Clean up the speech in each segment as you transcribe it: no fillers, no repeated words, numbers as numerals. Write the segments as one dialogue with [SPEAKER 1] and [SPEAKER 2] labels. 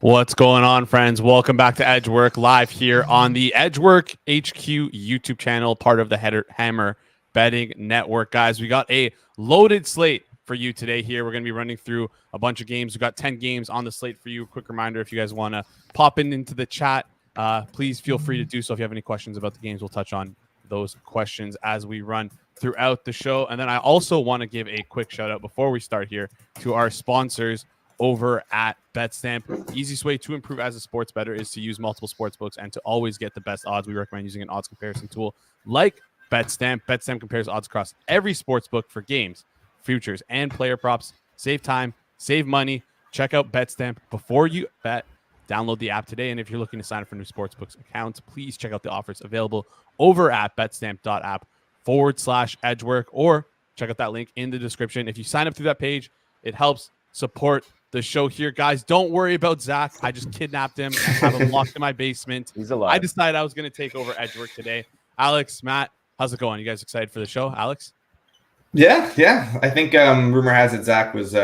[SPEAKER 1] What's going on, friends? Welcome back to Edgework live here on the Edgework HQ YouTube channel, part of the Hammer Betting Network. Guys, we got a loaded slate for you today here. We're going to be running through a bunch of games. We've got 10 games on the slate for you. Quick reminder, if you guys want to pop into the chat, please feel free to do so. If you have any questions about the games, we'll touch on those questions as we run throughout the show. And then I also want to give a quick shout out before we start here to our sponsors over at BetStamp. The easiest way to improve as a sports bettor is to use multiple sports books and to always get the best odds. We recommend using an odds comparison tool like BetStamp. BetStamp compares odds across every sports book for games, futures, and player props. Save time, save money. Check out BetStamp before you bet. Download the app today. And if you're looking to sign up for new sportsbooks accounts, please check out the offers available over at betstamp.app/edgework, or check out that link in the description. If you sign up through that page, it helps support the show here. Guys, don't worry about Zach. I just kidnapped him. I have him locked in my basement.
[SPEAKER 2] He's alive.
[SPEAKER 1] I decided I was going to take over Edgework today. Alex, Matt, how's it going? You guys excited for the show? Alex?
[SPEAKER 3] Yeah. I think rumor has it Zach was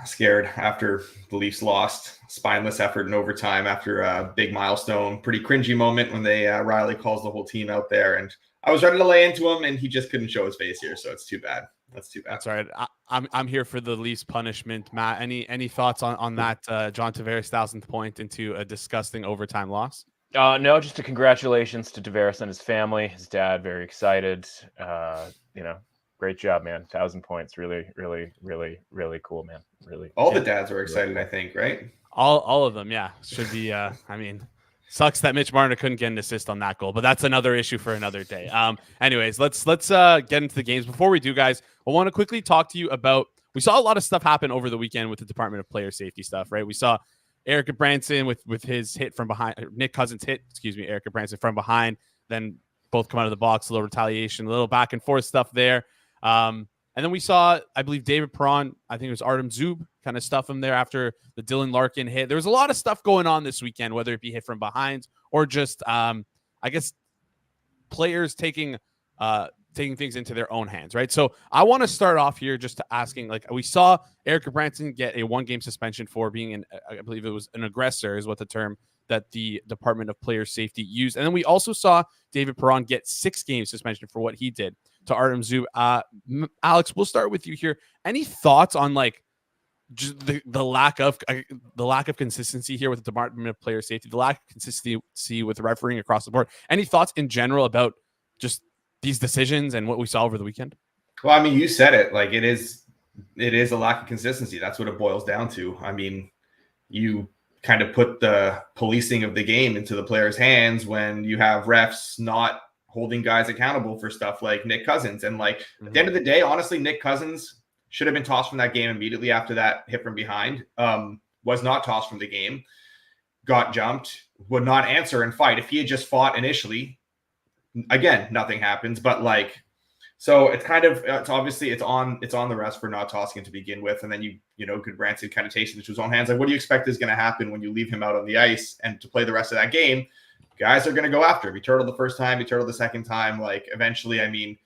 [SPEAKER 3] scared after the Leafs lost. Spineless effort in overtime after a big milestone. Pretty cringy moment when they Riley calls the whole team out there. And I was ready to lay into him, and he just couldn't show his face here. So it's too bad. That's too bad.
[SPEAKER 1] That's all right. I'm here for the Leafs punishment. Matt, any thoughts on that John Tavares 1,000th point into a disgusting overtime loss?
[SPEAKER 2] No, just a congratulations to Tavares and his family. His dad, very excited. Great job, man. 1,000 points. Really, really, really, really cool, man. Really.
[SPEAKER 3] All the dads were excited, I think, right?
[SPEAKER 1] All of them, yeah. Should be sucks that Mitch Marner couldn't get an assist on that goal, but that's another issue for another day. Anyways, let's get into the games. Before we do, guys, I want to quickly talk to you about, we saw a lot of stuff happen over the weekend with the Department of Player Safety stuff, right? We saw Erica Branson with his hit from behind, Nick Cousins hit, Erica Branson from behind, then both come out of the box, a little retaliation, a little back and forth stuff there. And then we saw, I believe, David Perron, I think it was Artem Zub, kind of stuff him there after the Dylan Larkin hit. There was a lot of stuff going on this weekend, whether it be hit from behind or just, I guess, players taking things into their own hands, right? So I want to start off here just to asking, like, we saw Erica Branson get a 1-game suspension for being I believe it was an aggressor is what the term that the Department of Player Safety used. And then we also saw David Perron get 6-game suspension for what he did to Artem Zub. Alex, we'll start with you here. Any thoughts on like just the lack of consistency here with the Department of Player Safety, the lack of consistency with refereeing across the board? Any thoughts in general about just these decisions and what we saw over the weekend?
[SPEAKER 3] Well, I mean, you said it. Like, it is a lack of consistency. That's what it boils down to. I mean, you kind of put the policing of the game into the players' hands when you have refs not holding guys accountable for stuff like Nick Cousins. And like at the end of the day, honestly, Nick Cousins should have been tossed from that game immediately after that hit from behind. Was not tossed from the game, got jumped, would not answer and fight. If he had just fought initially, again, nothing happens. But like, so it's kind of, it's obviously it's on the refs for not tossing it to begin with. And then good Branson kind of takes it into his own hands. Like, what do you expect is going to happen when you leave him out on the ice and to play the rest of that game? Guys are going to go after him. He turtled the first time, he turtled the second time. Like, eventually, I mean,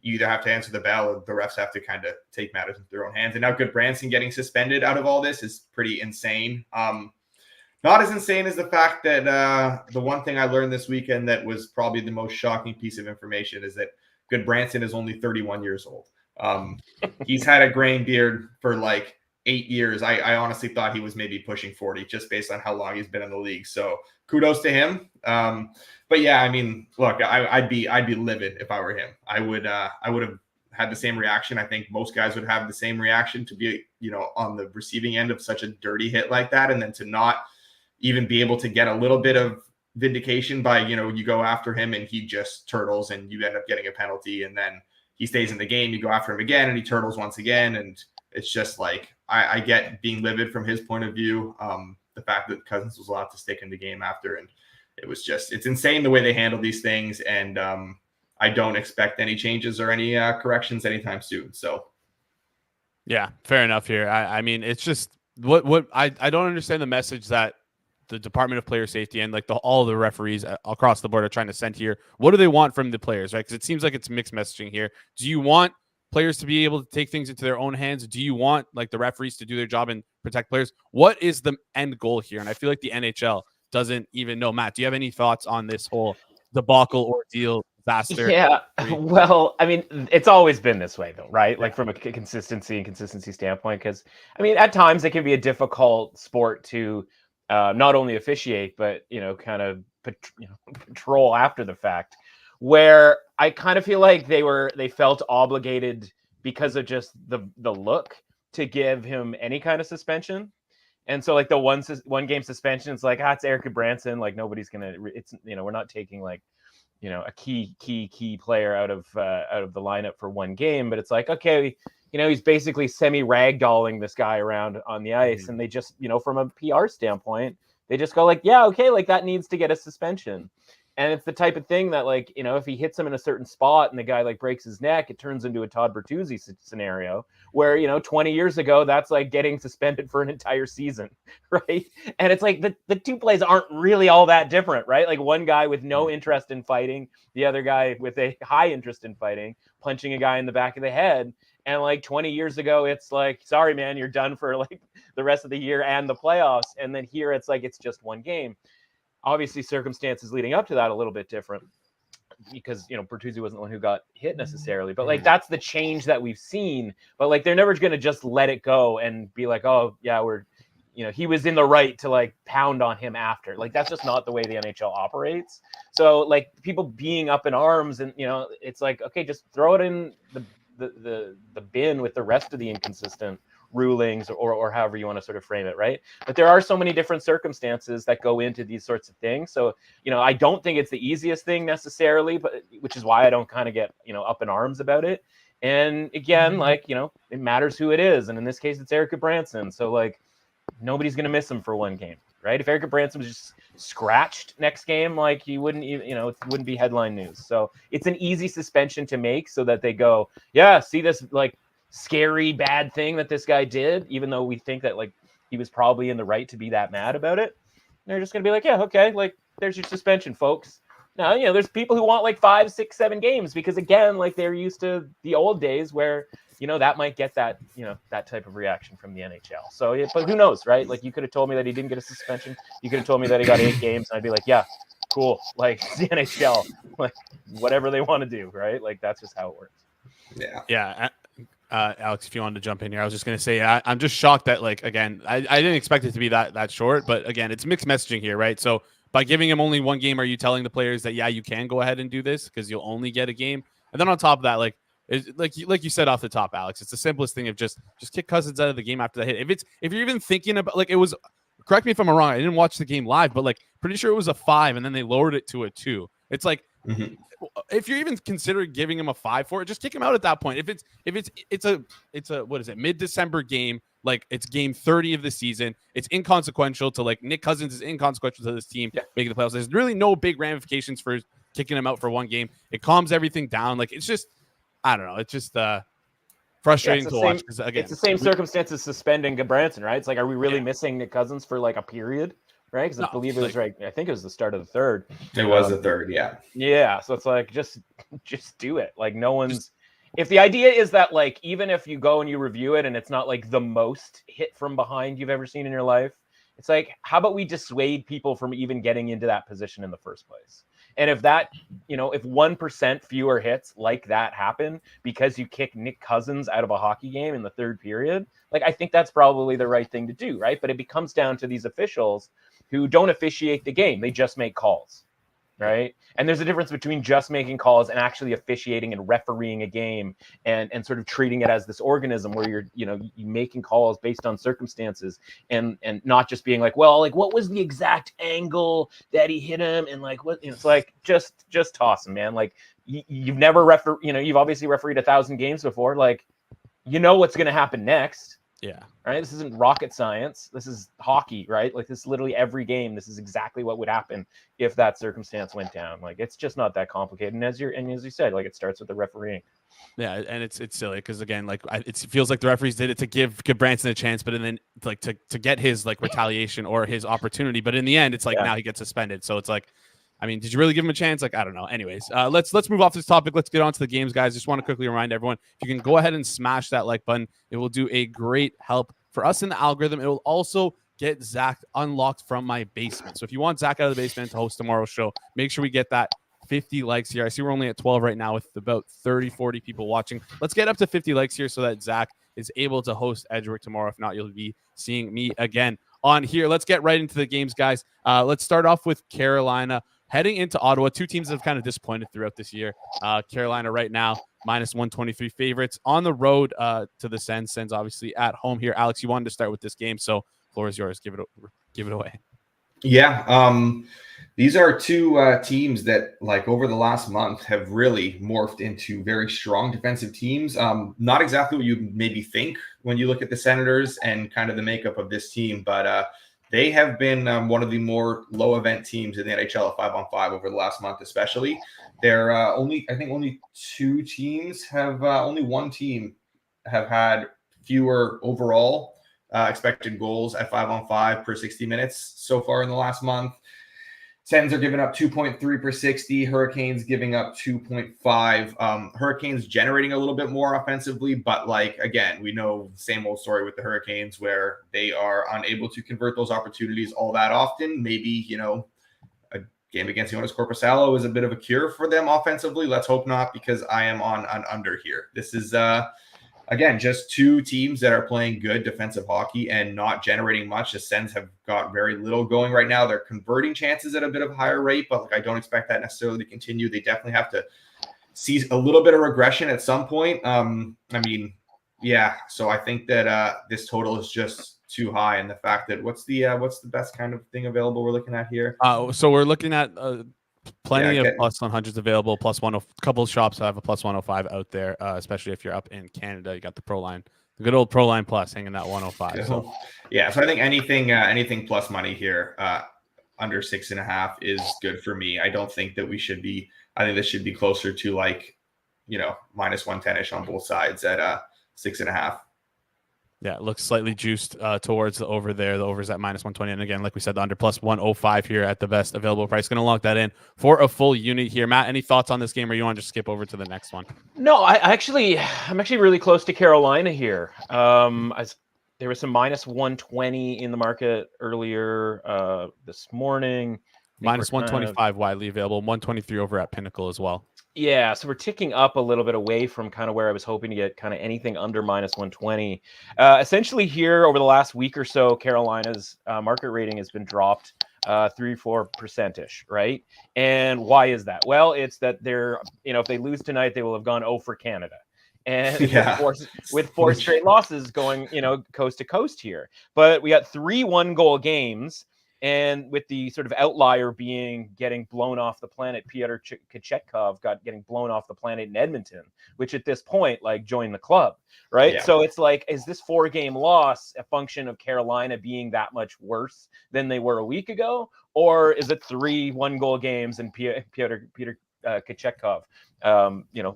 [SPEAKER 3] you either have to answer the bell or the refs have to kind of take matters into their own hands. And now good Branson getting suspended out of all this is pretty insane. Not as insane as the fact that the one thing I learned this weekend that was probably the most shocking piece of information is that good Branson is only 31 years old. He's had a graying beard for like 8 years. I honestly thought he was maybe pushing 40 just based on how long he's been in the league. So kudos to him. But yeah, I mean, look, I'd be livid if I were him. I would have had the same reaction. I think most guys would have the same reaction to be, on the receiving end of such a dirty hit like that. And then to not even be able to get a little bit of vindication by, you go after him and he just turtles and you end up getting a penalty, and then he stays in the game. You go after him again and he turtles once again. And it's just like, I get being livid from his point of view. The fact that Cousins was allowed to stick in the game after, and it's insane the way they handle these things. And I don't expect any changes or any corrections anytime soon. So.
[SPEAKER 1] Yeah, fair enough here. I mean, it's just what I don't understand the message that the Department of Player Safety and like all the referees across the board are trying to send here. What do they want from the players, right? Because it seems like it's mixed messaging here. Do you want players to be able to take things into their own hands? Do you want like the referees to do their job and protect players? What is the end goal here? And I feel like the NHL doesn't even know. Matt, do you have any thoughts on this whole debacle, ordeal, disaster?
[SPEAKER 2] Yeah, well, I mean, it's always been this way, though, right? Like from a consistency standpoint, because I mean, at times it can be a difficult sport to not only officiate, but kind of patrol after the fact. Where I kind of feel like they felt obligated because of just the look to give him any kind of suspension. And so like the one game suspension, it's like, it's Eric Branson. Like nobody's going to, it's, we're not taking like, a key player out of the lineup for one game, but it's like, okay, he's basically semi ragdolling this guy around on the ice. And they just, from a PR standpoint, they just go like, yeah, okay, like that needs to get a suspension. And it's the type of thing that, like, if he hits him in a certain spot and the guy like breaks his neck, it turns into a Todd Bertuzzi scenario where, 20 years ago, that's like getting suspended for an entire season, right? And it's like the two plays aren't really all that different, right? Like one guy with no interest in fighting, the other guy with a high interest in fighting, punching a guy in the back of the head. And like 20 years ago, it's like, sorry, man, you're done for like the rest of the year and the playoffs. And then here it's like, it's just one game. Obviously, circumstances leading up to that a little bit different because, Bertuzzi wasn't the one who got hit necessarily. But, like, that's the change that we've seen. But, like, they're never going to just let it go and be like, oh, yeah, he was in the right to, like, pound on him after. Like, that's just not the way the NHL operates. So, like, people being up in arms and, it's like, okay, just throw it in the bin with the rest of the inconsistent rulings or however you want to sort of frame it, right? But there are so many different circumstances that go into these sorts of things. So, I don't think it's the easiest thing necessarily, but which is why I don't kind of get, up in arms about it. And again, like, it matters who it is. And in this case, it's Eric Branson. So like nobody's going to miss him for one game, right? If Eric Branson was just scratched next game, like he wouldn't even, it wouldn't be headline news. So it's an easy suspension to make so that they go, yeah, see this like scary bad thing that this guy did, even though we think that like he was probably in the right to be that mad about it. They're just gonna be like, yeah, okay, like there's your suspension, folks. Now, there's people who want like 5, 6, 7 games because again, like they're used to the old days where that might get that that type of reaction from the NHL. So yeah, but who knows, right? Like you could have told me that he didn't get a suspension. You could have told me that he got 8 games, and I'd be like, yeah, cool. Like the NHL, like whatever they want to do, right? Like that's just how it works.
[SPEAKER 1] Yeah. Alex, if you wanted to jump in here, I was just going to say, I'm just shocked that, like, again, I didn't expect it to be that short, but again, it's mixed messaging here, right? So by giving him only one game, are you telling the players that, yeah, you can go ahead and do this because you'll only get a game? And then on top of that, like you said off the top, Alex, it's the simplest thing of just kick Cousins out of the game after the hit. If you're even thinking about, like, it was, correct me if I'm wrong, I didn't watch the game live, but like pretty sure it was a 5 and then they lowered it to a 2. It's like, if you're even considering giving him a 5 for it, just kick him out at that point. If it's a what is it, mid-December game, like it's game 30 of the season, it's inconsequential to like Nick Cousins is inconsequential to this team making the playoffs. There's really no big ramifications for kicking him out for one game. It calms everything down. Like it's just, I don't know, it's just frustrating to watch because again,
[SPEAKER 2] it's the same circumstances suspending Branson, right? It's like, are we really missing Nick Cousins for like a period? Right, because I believe it was right. I think it was the start of the third.
[SPEAKER 3] It was the third, yeah.
[SPEAKER 2] Yeah, so it's like just do it. Like no one's. If the idea is that like even if you go and you review it and it's not like the most hit from behind you've ever seen in your life, it's like how about we dissuade people from even getting into that position in the first place? And if that, if 1% fewer hits like that happen because you kick Nick Cousins out of a hockey game in the third period, like I think that's probably the right thing to do, right? But it becomes down to these officials who don't officiate the game. They just make calls, right? And there's a difference between just making calls and actually officiating and refereeing a game and sort of treating it as this organism where you're making calls based on circumstances and not just being like, well, like what was the exact angle that he hit him? And like, what, it's like, just toss him, man. Like you've never you've obviously refereed 1,000 games before. Like, what's going to happen next.
[SPEAKER 1] Yeah.
[SPEAKER 2] Right. This isn't rocket science. This is hockey, right? Like this is literally every game. This is exactly what would happen if that circumstance went down. Like it's just not that complicated. And as you said, like it starts with the refereeing.
[SPEAKER 1] Yeah, and it's silly because again, like it feels like the referees did it to give Branson a chance, but then like to get his like retaliation or his opportunity. But in the end, it's like now he gets suspended. So it's like I mean, did you really give him a chance? Like, I don't know. Anyways, let's move off this topic. Let's get on to the games, guys. Just want to quickly remind everyone, if you can go ahead and smash that like button, it will do a great help for us in the algorithm. It will also get Zach unlocked from my basement. So if you want Zach out of the basement to host tomorrow's show, make sure we get that 50 likes here. I see we're only at 12 right now with about 30, 40 people watching. Let's get up to 50 likes here so that Zach is able to host Edgework tomorrow. If not, you'll be seeing me again on here. Let's get right into the games, guys. Let's start off with Carolina heading into Ottawa. Two teams that have kind of disappointed throughout this year. Carolina right now, minus 123 favorites on the road to the Sens. Sens obviously at home here. Alex, you wanted to start with this game, so floor is yours. Give it away.
[SPEAKER 3] Yeah. These are two teams that, like, over the last month have really morphed into very strong defensive teams. Not exactly what you maybe think when you look at the Senators and kind of the makeup of this team, but they have been one of the more low event teams in the NHL 5-on-5 over the last month, especially. They're only two teams have only one team have had fewer overall expected goals at 5-on-5 per 60 minutes so far in the last month. Sens are giving up 2.3 per 60. Hurricanes giving up 2.5. Hurricanes generating a little bit more offensively, but, like, again, we know the same old story with the Hurricanes where they are unable to convert those opportunities all that often. Maybe, a game against Jonas Korpisalo is a bit of a cure for them offensively. Let's hope not, because I am on an under here. This is again, just two teams that are playing good defensive hockey and not generating much. The Sens have got very little going right now. They're converting chances at a bit of a higher rate, but, like, I don't expect that necessarily to continue. They definitely have to see a little bit of regression at some point. So I think that this total is just too high, and the fact that what's the best kind of thing available we're looking at here?
[SPEAKER 1] So we're looking at plenty of plus 100s available. Plus a couple of shops have a plus 105 out there, especially if you're up in Canada. You got the Pro Line, the good old Pro Line Plus hanging at 105. So
[SPEAKER 3] I think anything plus money here under 6.5 is good for me. I don't think that we should be. I think this should be closer to, like, minus 110ish on both sides at 6.5.
[SPEAKER 1] Yeah, it looks slightly juiced towards the over there. The over's at minus 120. And again, like we said, the under plus 105 here at the best available price. Going to lock that in for a full unit here. Matt, any thoughts on this game, or you want to just skip over to the next one?
[SPEAKER 2] No, I'm actually really close to Carolina here. There was some minus 120 in the market earlier this morning.
[SPEAKER 1] Minus 125 widely available, 123 over at Pinnacle as well.
[SPEAKER 2] Yeah, so we're ticking up a little bit away from kind of where I was hoping to get kind of anything under minus 120. Essentially here over the last week or so, Carolina's market rating has been dropped 3-4%ish, right? And why is that? Well, it's that they're, if they lose tonight, they will have gone 0 for Canada. And with four straight losses going, coast to coast here. But we got 3 1-goal games. And with the sort of outlier being getting blown off the planet, Pyotr Kochetkov getting blown off the planet in Edmonton, which at this point, like, joined the club, right? Yeah. So it's like, is this 4-game loss a function of Carolina being that much worse than they were a week ago? Or is it 3 1-goal games and Pyotr Kochetkov,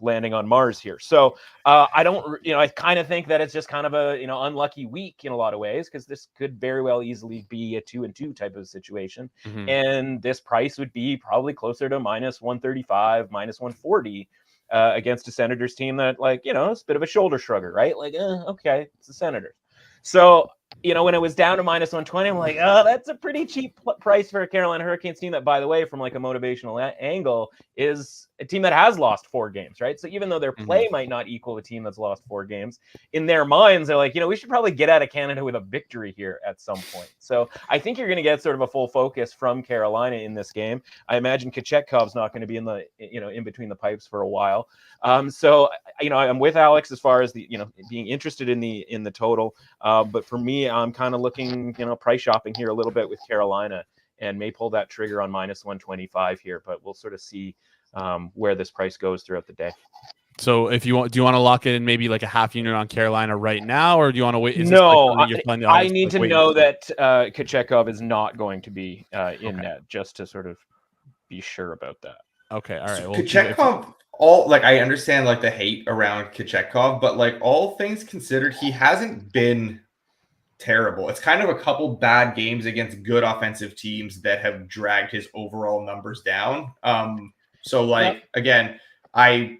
[SPEAKER 2] landing on Mars here? So I don't, I kind of think that it's just kind of a, unlucky week in a lot of ways, because this could very well easily be a 2-2 type of situation. Mm-hmm. And this price would be probably closer to minus 135, minus 140 against a Senators team that, like, it's a bit of a shoulder shrugger, right? Like, okay, it's the Senators. So, when it was down to minus 120, I'm like, oh, that's a pretty cheap price for a Carolina Hurricanes team that, by the way, from like a motivational angle, is a team that has lost 4 games, right? So even though their play might not equal a team that's lost 4 games, in their minds, they're like, we should probably get out of Canada with a victory here at some point. So I think you're going to get sort of a full focus from Carolina in this game. I imagine Kochetkov's not going to be in the, in between the pipes for a while. So, I'm with Alex as far as the, being interested in the total. But for me, I'm kind of looking, price shopping here a little bit with Carolina, and may pull that trigger on minus 125 here, but we'll sort of see where this price goes throughout the day.
[SPEAKER 1] So if you want, do you want to lock it in maybe like a half unit on Carolina right now, or do you want to wait?
[SPEAKER 2] I need to know that Kochetkov is not going to be in net, just to sort of be sure about that.
[SPEAKER 1] Okay. All right.
[SPEAKER 3] So Kochetkov, I understand like the hate around Kochetkov, but like all things considered, he hasn't been terrible. It's kind of a couple bad games against good offensive teams that have dragged his overall numbers down. So like again, I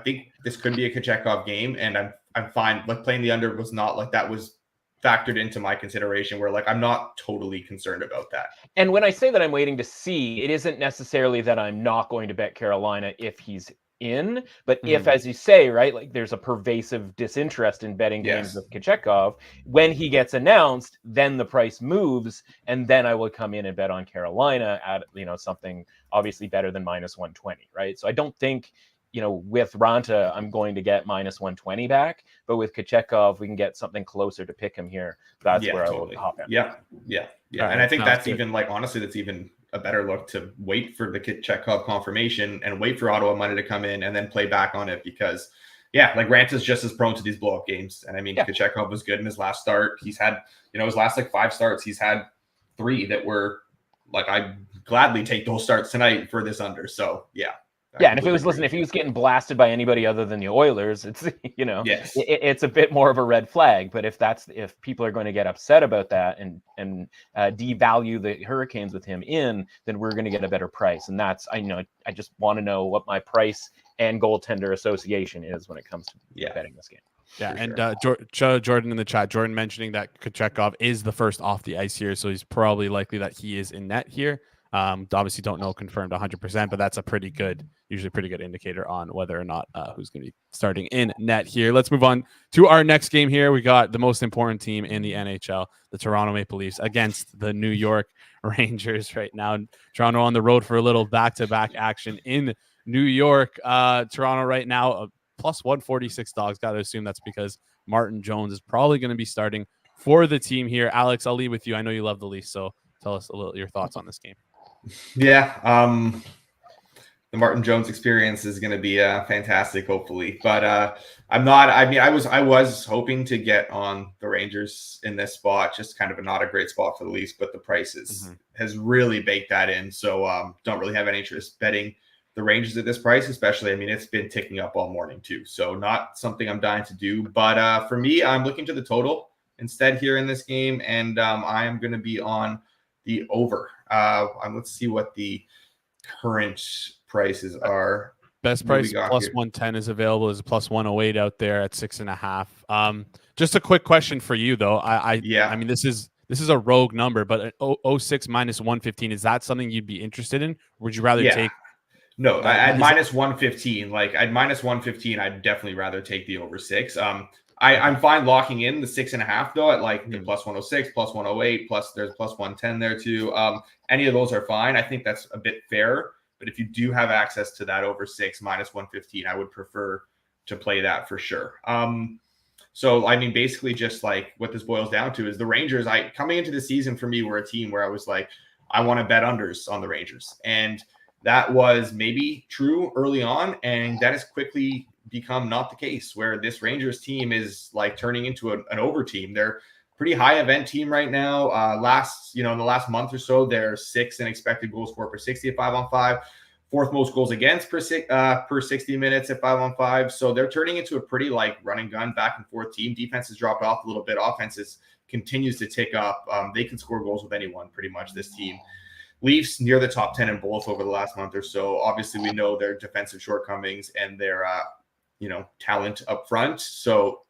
[SPEAKER 3] think this could be a Kochetkov game, and I'm fine. Like playing the under was not like that was factored into my consideration where like I'm not totally concerned about that.
[SPEAKER 2] And when I say that I'm waiting to see, it isn't necessarily that I'm not going to bet Carolina if he's in, but if, as you say, right, like there's a pervasive disinterest in betting games with Kochetkov, when he gets announced, then the price moves, and then I will come in and bet on Carolina at, you know, something obviously better than -120, right? So I don't think, you know, with Ranta, I'm going to get -120 back, but with Kochetkov, we can get something closer to pick him here. That's where
[SPEAKER 3] totally.
[SPEAKER 2] I will hop in.
[SPEAKER 3] Yeah.
[SPEAKER 1] Right,
[SPEAKER 3] and I think that's
[SPEAKER 1] good.
[SPEAKER 3] even like, honestly, that's even a better look to wait for the Kochetkov confirmation and wait for Ottawa money to come in and then play back on it because, like Ranta's just as prone to these blow-up games. And I mean, Kochetkov was good in his last start. He's had, you know, his last like 5 starts, he's had 3 that were like, I'd gladly take those starts tonight for this under. So,
[SPEAKER 2] and if it was, if he was getting blasted by anybody other than the Oilers, it's, you know, it's a bit more of a red flag. But if people are going to get upset about that and devalue the Hurricanes with him in, then we're going to get a better price. And that's, I just want to know what my price and goaltender association is when it comes to betting this game.
[SPEAKER 1] Yeah, and Jordan in the chat, Jordan mentioning that Kochetkov is the first off the ice here, so he's probably likely that he is in net here. Obviously don't know confirmed 100%, but that's usually pretty good indicator on whether or not who's going to be starting in net here. Let's move on to our next game here. We got the most important team in the NHL, the Toronto Maple Leafs against the New York Rangers right now. Toronto on the road for a little back-to-back action in New York. Toronto right now, plus 146 dogs. Got to assume that's because Martin Jones is probably going to be starting for the team here. Alex, I'll leave with you. I know you love the Leafs, so tell us a little your thoughts on this game.
[SPEAKER 3] The Martin Jones experience is going to be fantastic, hopefully. But I'm not. I mean, I was hoping to get on the Rangers in this spot. Just kind of not a great spot for the Leafs, but the prices has really baked that in. So don't really have any interest betting the Rangers at this price, especially. I mean, it's been ticking up all morning too. So not something I'm dying to do. But for me, I'm looking to the total instead here in this game, and I am going to be on the over. Let's see what the current prices are.
[SPEAKER 1] Best price plus 110 is available. Is plus 108 out there at 6.5. Just a quick question for you though. I mean, this is a rogue number, but an 06 minus 115, is that something you'd be interested in? Or would you rather take?
[SPEAKER 3] No, at minus 115, like at minus 115, I'd definitely rather take the over 6. I'm fine locking in the 6.5 though at like the plus 106, plus 108, plus there's plus 110 there too. Any of those are fine. I think that's a bit fair. But if you do have access to that over 6 minus 115, I would prefer to play that for sure. So I mean, basically, just like what this boils down to is the Rangers. Coming into the season for me were a team where I was like, I want to bet unders on the Rangers, and that was maybe true early on, and that has quickly become not the case, where this Rangers team is like turning into an over team. They're pretty high event team right now. In the last month or so, they're 6th in expected goals for per 60 at 5-on-5, 4th most goals against per 60 minutes at 5-on-5. So they're turning into a pretty like run and gun back and forth team. Defense has dropped off a little bit. Offense continues to tick up. They can score goals with anyone, pretty much, this team. Leafs near the top 10 in both over the last month or so. Obviously, we know their defensive shortcomings and their talent up front. So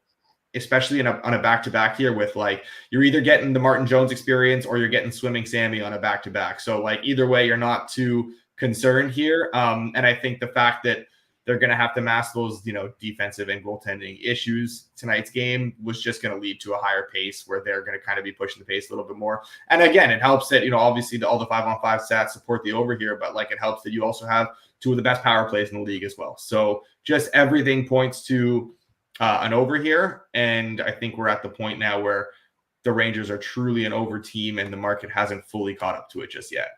[SPEAKER 3] especially on a back-to-back here with like, you're either getting the Martin Jones experience or you're getting Swimming Sammy on a back-to-back. So like either way, you're not too concerned here. And I think the fact that they're going to have to mask those, defensive and goaltending issues tonight's game was just going to lead to a higher pace where they're going to kind of be pushing the pace a little bit more. And again, it helps that, obviously all the 5-on-5 stats support the over here, but like it helps that you also have 2 of the best power plays in the league as well. So just everything points to an over here. And I think we're at the point now where the Rangers are truly an over team and the market hasn't fully caught up to it just yet.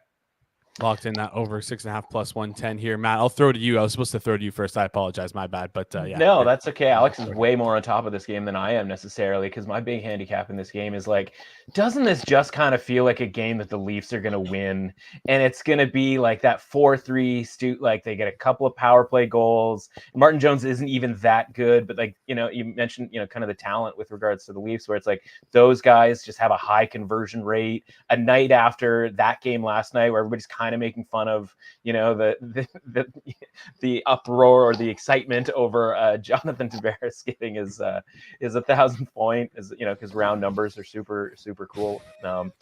[SPEAKER 1] Locked in that over 6.5 plus 110 here. Matt, I'll throw to you. I was supposed to throw to you first. I apologize. My bad. But yeah.
[SPEAKER 2] No, that's okay. Alex is way more on top of this game than I am necessarily, because my big handicap in this game is like, doesn't this just kind of feel like a game that the Leafs are going to win? And it's going to be like that 4-3 like they get a couple of power play goals. Martin Jones isn't even that good, but like, you mentioned, kind of the talent with regards to the Leafs, where it's like those guys just have a high conversion rate. A night after that game last night where everybody's kind of making fun of, the uproar or the excitement over Jonathan Tavares getting his 1,000th point, because round numbers are super, super cool. And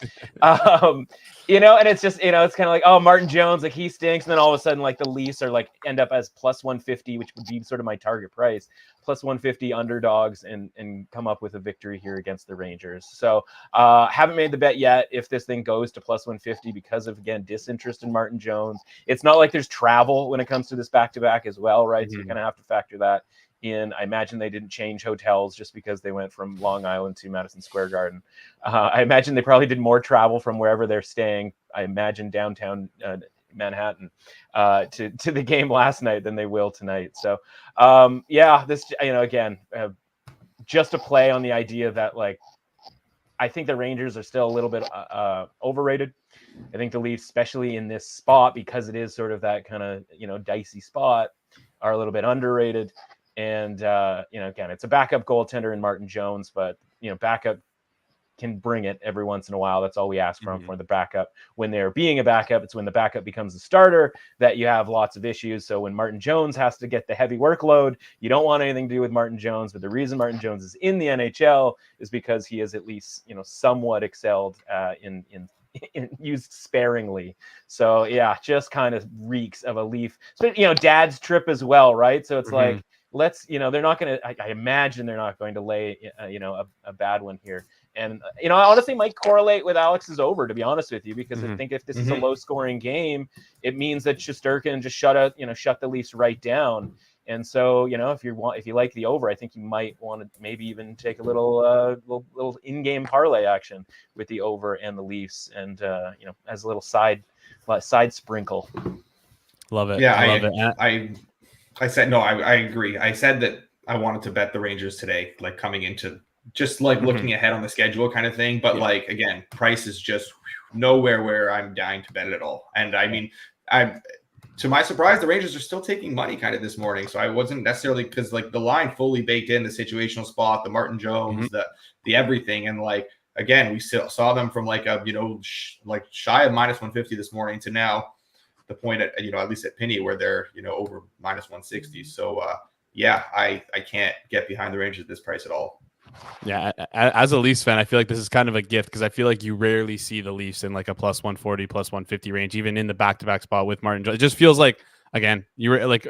[SPEAKER 2] it's just, it's kind of like, oh, Martin Jones, like he stinks. And then all of a sudden, like the Leafs are like end up as plus 150, which would be sort of my target price, plus 150 underdogs and come up with a victory here against the Rangers. So haven't made the bet yet if this thing goes to plus 150 because of, again, disinterest in Martin Jones. It's not like there's travel when it comes to this back-to-back as well, right? Mm-hmm. So you're going to have to factor that in. I imagine they didn't change hotels just because they went from Long Island to Madison Square Garden. I imagine they probably did more travel from wherever they're staying. I imagine downtown Manhattan to the game last night than they will tonight. So this, again, just a play on the idea that, like, I think the Rangers are still a little bit overrated. I think the Leafs, especially in this spot, because it is sort of that kind of, dicey spot, are a little bit underrated. And, again, it's a backup goaltender in Martin Jones, but, backup can bring it every once in a while. That's all we ask from for the backup. When they're being a backup, it's when the backup becomes a starter that you have lots of issues. So when Martin Jones has to get the heavy workload, you don't want anything to do with Martin Jones. But the reason Martin Jones is in the NHL is because he has at least, somewhat excelled in used sparingly. So yeah, just kind of reeks of a Leaf, dad's trip as well, right? So it's like, let's, they're not going to, I imagine they're not going to lay, a bad one here. And, I honestly might correlate with Alex's over, to be honest with you, because I think if this is a low scoring game, it means that Shesterkin just shut the Leafs right down. And so, if you like the over, I think you might want to maybe even take a little in-game parlay action with the over and the Leafs, and as a little side sprinkle.
[SPEAKER 1] Love it.
[SPEAKER 3] Yeah,
[SPEAKER 1] I love it.
[SPEAKER 3] I said no. I agree. I said that I wanted to bet the Rangers today, like coming into just like looking ahead on the schedule kind of thing. But like again, price is just nowhere where I'm dying to bet it at all. And I mean, to my surprise, the Rangers are still taking money kind of this morning. So I wasn't necessarily, because like the line fully baked in the situational spot, the Martin Jones, the everything. And like, again, we still saw them from like a, like shy of minus 150 this morning to now the point at, at least at Penny where they're, over minus 160. So I can't get behind the Rangers at this price at all.
[SPEAKER 1] Yeah, as a Leafs fan, I feel like this is kind of a gift, because I feel like you rarely see the Leafs in like a plus 140, plus 150 range, even in the back-to-back spot with Martin Jones. It just feels like, again, you were like,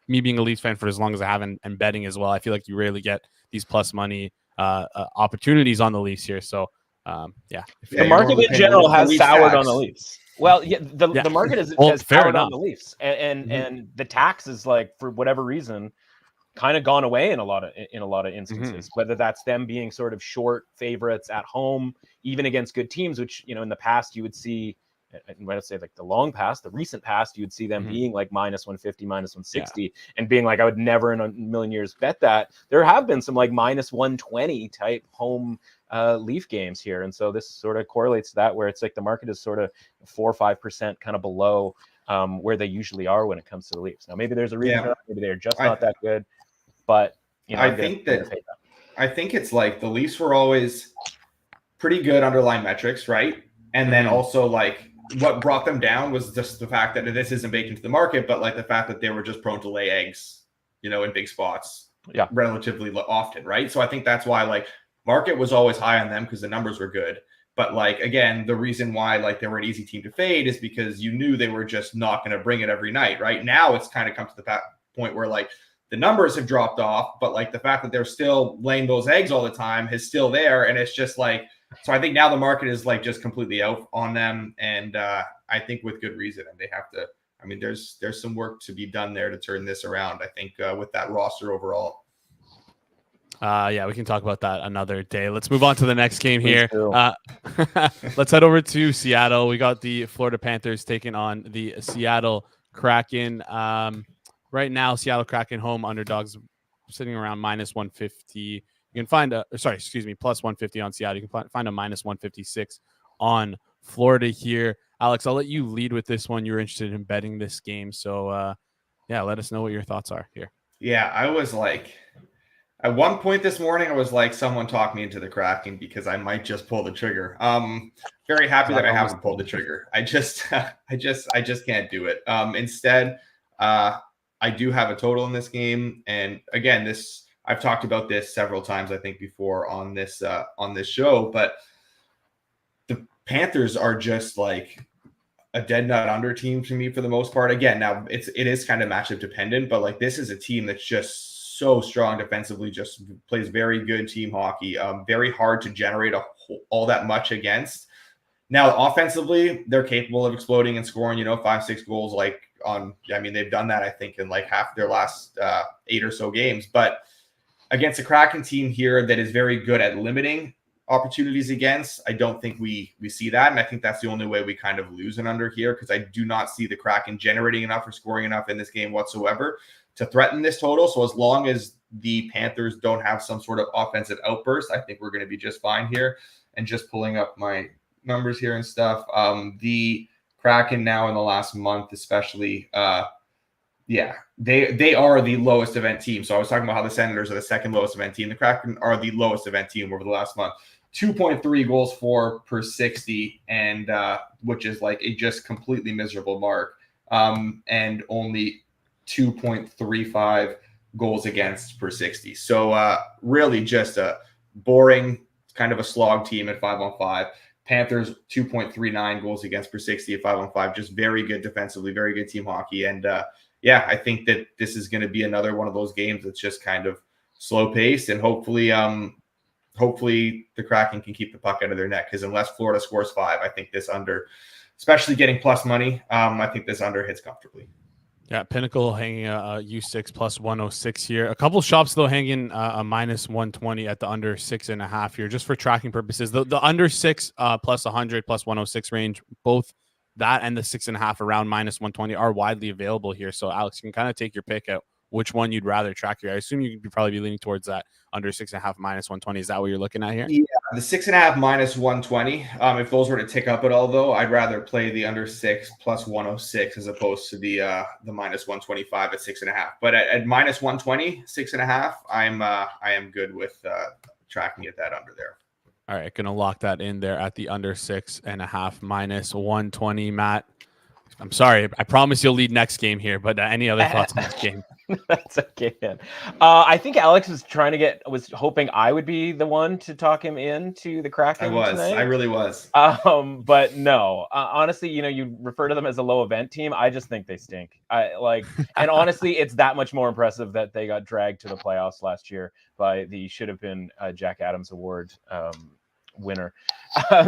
[SPEAKER 1] me being a Leafs fan for as long as I have and betting as well, I feel like you rarely get these plus money opportunities on the Leafs here. So,
[SPEAKER 2] the market in general has soured on the Leafs. Well, the market has soured on the Leafs, and the tax is, like, for whatever reason, kind of gone away in a lot of instances, whether that's them being sort of short favorites at home, even against good teams, which, in the past you would see, and when I say like the long past, the recent past, you would see them being like minus 150, minus 160, and being like, I would never in a million years bet that. There have been some like minus 120 type home Leaf games here. And so this sort of correlates to that, where it's like the market is sort of 4 or 5% kind of below where they usually are when it comes to the Leafs. Now, maybe there's a reason for that. Maybe they're just not that good. But
[SPEAKER 3] I think it's like the Leafs were always pretty good underlying metrics, right? And then also like what brought them down was just the fact that this isn't baked into the market, but like the fact that they were just prone to lay eggs, in big spots, relatively often, right? So I think that's why like market was always high on them, because the numbers were good. But like, again, the reason why like they were an easy team to fade is because you knew they were just not going to bring it every night, right? Now it's kind of come to the point where like the numbers have dropped off, but like the fact that they're still laying those eggs all the time is still there. And it's just like, so I think now the market is like just completely out on them. And I think with good reason. And they have to, I mean, there's some work to be done there to turn this around, I think, with that roster overall.
[SPEAKER 1] Yeah, we can talk about that another day. Let's move on to the next game here.
[SPEAKER 2] do.
[SPEAKER 1] Let's head over to Seattle. We got the Florida Panthers taking on the Seattle Kraken. Right now, Seattle Kraken home underdogs sitting around minus 150. You can find plus 150 on Seattle. You can find a minus 156 on Florida here. Alex, I'll let you lead with this one. You're interested in betting this game. So, let us know what your thoughts are here.
[SPEAKER 3] Yeah, I was like, at one point this morning, I was like, someone talk me into the Kraken because I might just pull the trigger. Very happy that I haven't pulled the trigger. I just can't do it. Instead, I do have a total in this game, and again, I've talked about this several times, I think, before on this show, but the Panthers are just like a dead nut under team to me for the most part. Again, now it is kind of matchup dependent, but like this is a team that's just so strong defensively, just plays very good team hockey, very hard to generate all that much against. Now, offensively, they're capable of exploding and scoring, 5-6 goals. They've done that, I think, in like half their last 8 or so games. But against a Kraken team here that is very good at limiting opportunities against, I don't think we see that. And I think that's the only way we kind of lose an under here, because I do not see the Kraken generating enough or scoring enough in this game whatsoever to threaten this total. So as long as the Panthers don't have some sort of offensive outburst, I think we're going to be just fine here. And just pulling up my numbers here and stuff. The Kraken now in the last month, especially, they are the lowest event team. So I was talking about how the Senators are the second lowest event team. The Kraken are the lowest event team over the last month. 2.3 goals for per 60, and which is like a just completely miserable mark. And only 2.35 goals against per 60. So really just a boring, kind of a slog team at 5-on-5. Panthers 2.39 goals against per 60 at 5-on-5. Just very good defensively, very good team hockey. And I think that this is going to be another one of those games that's just kind of slow paced, and hopefully the Kraken can keep the puck out of their net, because unless Florida scores 5, I think this under, especially getting plus money, I think this under hits comfortably.
[SPEAKER 1] Yeah, Pinnacle hanging a U6 plus 106 here. A couple shops, though, hanging a minus 120 at the under 6.5 here, just for tracking purposes. The under 6 plus 100 plus 106 range, both that and the 6.5 around minus 120 are widely available here. So, Alex, you can kind of take your pick at which one you'd rather track here. I assume you'd probably be leaning towards that under 6.5 minus 120. Is that what you're looking at here? Yeah,
[SPEAKER 3] the 6.5 minus 120. If those were to tick up at all, though, I'd rather play the under 6 plus 106 as opposed to the minus 125 at 6.5. But at minus 120, 6.5, I am good with tracking at that under there.
[SPEAKER 1] All right, gonna lock that in there at the under 6.5 minus 120. Matt, I'm sorry, I promise you'll lead next game here, but any other thoughts on this game?
[SPEAKER 2] That's okay, man. I think Alex was hoping I would be the one to talk him into the Kraken.
[SPEAKER 3] I really was.
[SPEAKER 2] But no, honestly, you refer to them as a low event team. I just think they stink. And honestly, it's that much more impressive that they got dragged to the playoffs last year by the should have been Jack Adams Award winner.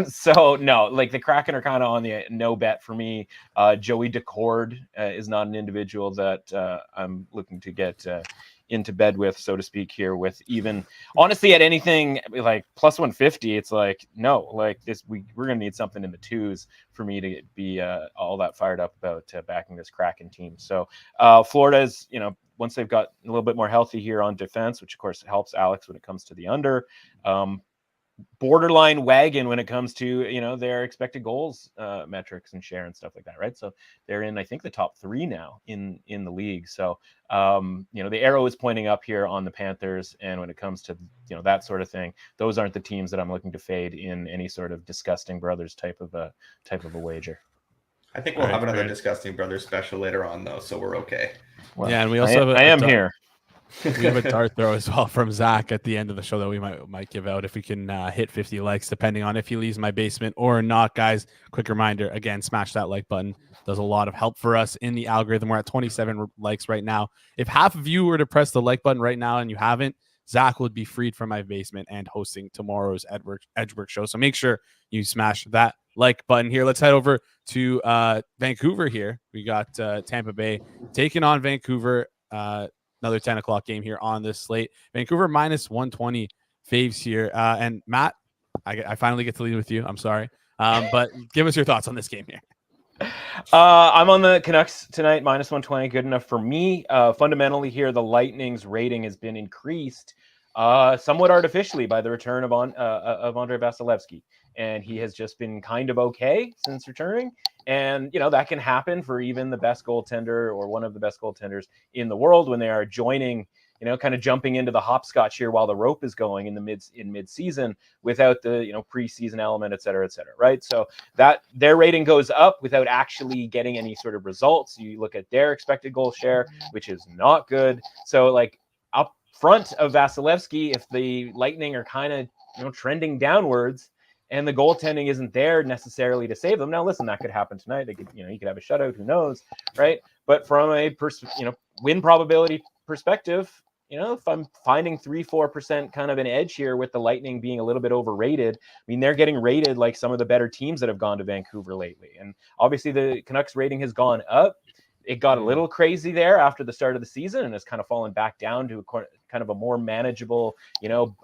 [SPEAKER 2] So no, like the Kraken are kind of on the no bet for me. Joey Decord is not an individual that I'm looking to get into bed with, so to speak, here. With even honestly at anything like plus 150, it's like no, like this we're gonna need something in the 2s for me to be all that fired up about backing this Kraken team. So Florida's, once they've got a little bit more healthy here on defense, which of course helps Alex when it comes to the under. Borderline wagon when it comes to their expected goals metrics and share and stuff like that, right? So they're in, I think, the top 3 now in the league. So the arrow is pointing up here on the Panthers, and when it comes to that sort of thing, those aren't the teams that I'm looking to fade in any sort of disgusting brothers type of a wager.
[SPEAKER 3] I think we'll have another disgusting brothers special later on, though, so we're okay.
[SPEAKER 1] Well, yeah, and we also
[SPEAKER 2] I am here.
[SPEAKER 1] We have a dart throw as well from Zach at the end of the show that we might give out if we can hit 50 likes, depending on if he leaves my basement or not. Guys, quick reminder, again, smash that like button. Does a lot of help for us in the algorithm. We're at 27 likes right now. If half of you were to press the like button right now and you haven't, Zach would be freed from my basement and hosting tomorrow's Edgework show. So make sure you smash that like button here. Let's head over to Vancouver here. We got Tampa Bay taking on Vancouver. another 10 o'clock game here on this slate. Vancouver minus 120 faves here. And Matt, I finally get to lead with you. I'm sorry. But give us your thoughts on this game here.
[SPEAKER 2] I'm on the Canucks tonight, minus 120. Good enough for me. Fundamentally here, the Lightning's rating has been increased somewhat artificially by the return of Andrei Vasilevsky. And he has just been kind of okay since returning. And, that can happen for even the best goaltender or one of the best goaltenders in the world when they are joining, kind of jumping into the hopscotch here while the rope is going in mid-season without the, preseason element, et cetera, right? So that their rating goes up without actually getting any sort of results. You look at their expected goal share, which is not good. So like up front of Vasilevsky, if the Lightning are kind of, trending downwards, and the goaltending isn't there necessarily to save them. Now, listen, that could happen tonight. They could, you could have a shutout. Who knows, right? But from a win probability perspective, if I'm finding 3-4% kind of an edge here with the Lightning being a little bit overrated, I mean, they're getting rated like some of the better teams that have gone to Vancouver lately. And obviously, the Canucks rating has gone up. It got a little crazy there after the start of the season and has kind of fallen back down to kind of a more manageable,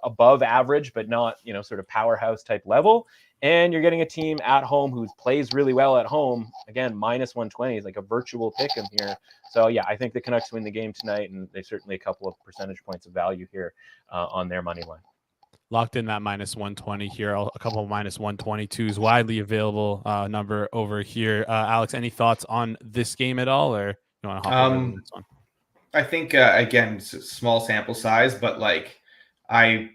[SPEAKER 2] above average, but not, sort of powerhouse type level. And you're getting a team at home who plays really well at home. Again, minus 120 is like a virtual pick 'em here. So, yeah, I think the Canucks win the game tonight, and they certainly a couple of percentage points of value here on their money line.
[SPEAKER 1] Locked in that minus 120 here. A couple of minus 122s widely available number over here. Alex, any thoughts on this game at all, or you want to hop over to the next one?
[SPEAKER 3] I think again, small sample size, but like I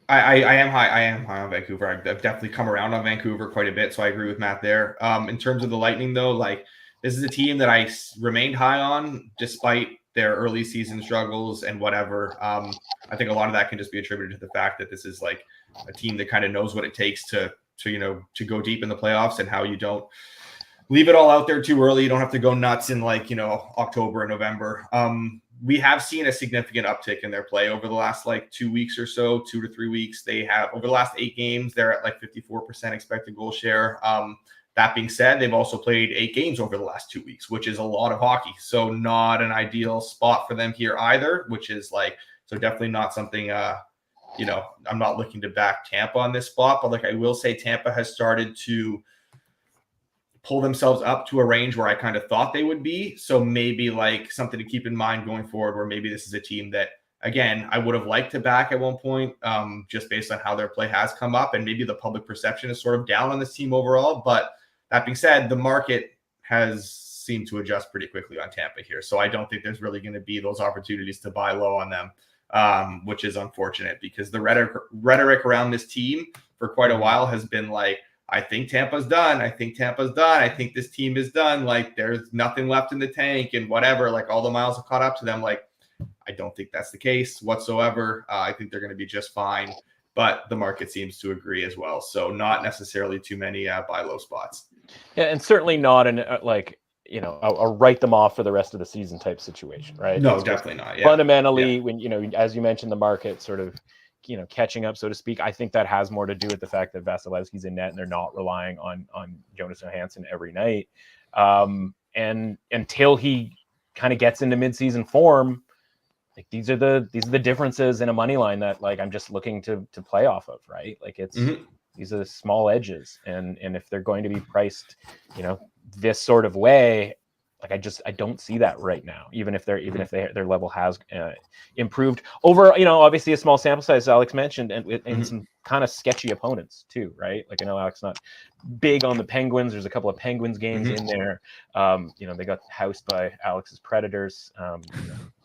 [SPEAKER 3] am high on Vancouver. I've definitely come around on Vancouver quite a bit, so I agree with Matt there. In terms of the Lightning, though, like this is a team that I remained high on despite their early season struggles and whatever. I think a lot of that can just be attributed to the fact that this is like a team that kind of knows what it takes to go deep in the playoffs, and how you don't leave it all out there too early. You don't have to go nuts in October and November. We have seen a significant uptick in their play over the last 2 weeks or so, 2 to 3 weeks. They have over the last 8 games, they're at 54% expected goal share. That being said, they've also played 8 games over the last 2 weeks, which is a lot of hockey. So not an ideal spot for them here either, which is so definitely not something, I'm not looking to back Tampa on this spot, but I will say Tampa has started to pull themselves up to a range where I kind of thought they would be. So maybe something to keep in mind going forward, where maybe this is a team that, again, I would have liked to back at one point, just based on how their play has come up, and maybe the public perception is sort of down on this team overall. But that being said, the market has seemed to adjust pretty quickly on Tampa here. So I don't think there's really going to be those opportunities to buy low on them, which is unfortunate, because the rhetoric around this team for quite a while has been I think Tampa's done. I think Tampa's done. I think this team is done. There's nothing left in the tank and whatever. All the miles have caught up to them. I don't think that's the case whatsoever. I think they're going to be just fine. But the market seems to agree as well. So not necessarily too many buy low spots.
[SPEAKER 2] Yeah, and certainly not an a write them off for the rest of the season type situation, right?
[SPEAKER 3] No, definitely not. Yeah.
[SPEAKER 2] Fundamentally, when as you mentioned, the market sort of catching up, so to speak. I think that has more to do with the fact that Vasilevsky's in net and they're not relying on Jonas Johansson every night. And until he kind of gets into midseason form, these are the differences in a money line that I'm just looking to play off of, right? These are the small edges, and if they're going to be priced, this sort of way, I don't see that right now, even if their level has improved over, obviously a small sample size, Alex mentioned, and some kind of sketchy opponents too, right? I know Alex not big on the Penguins. There's a couple of Penguins games in there. They got housed by Alex's Predators.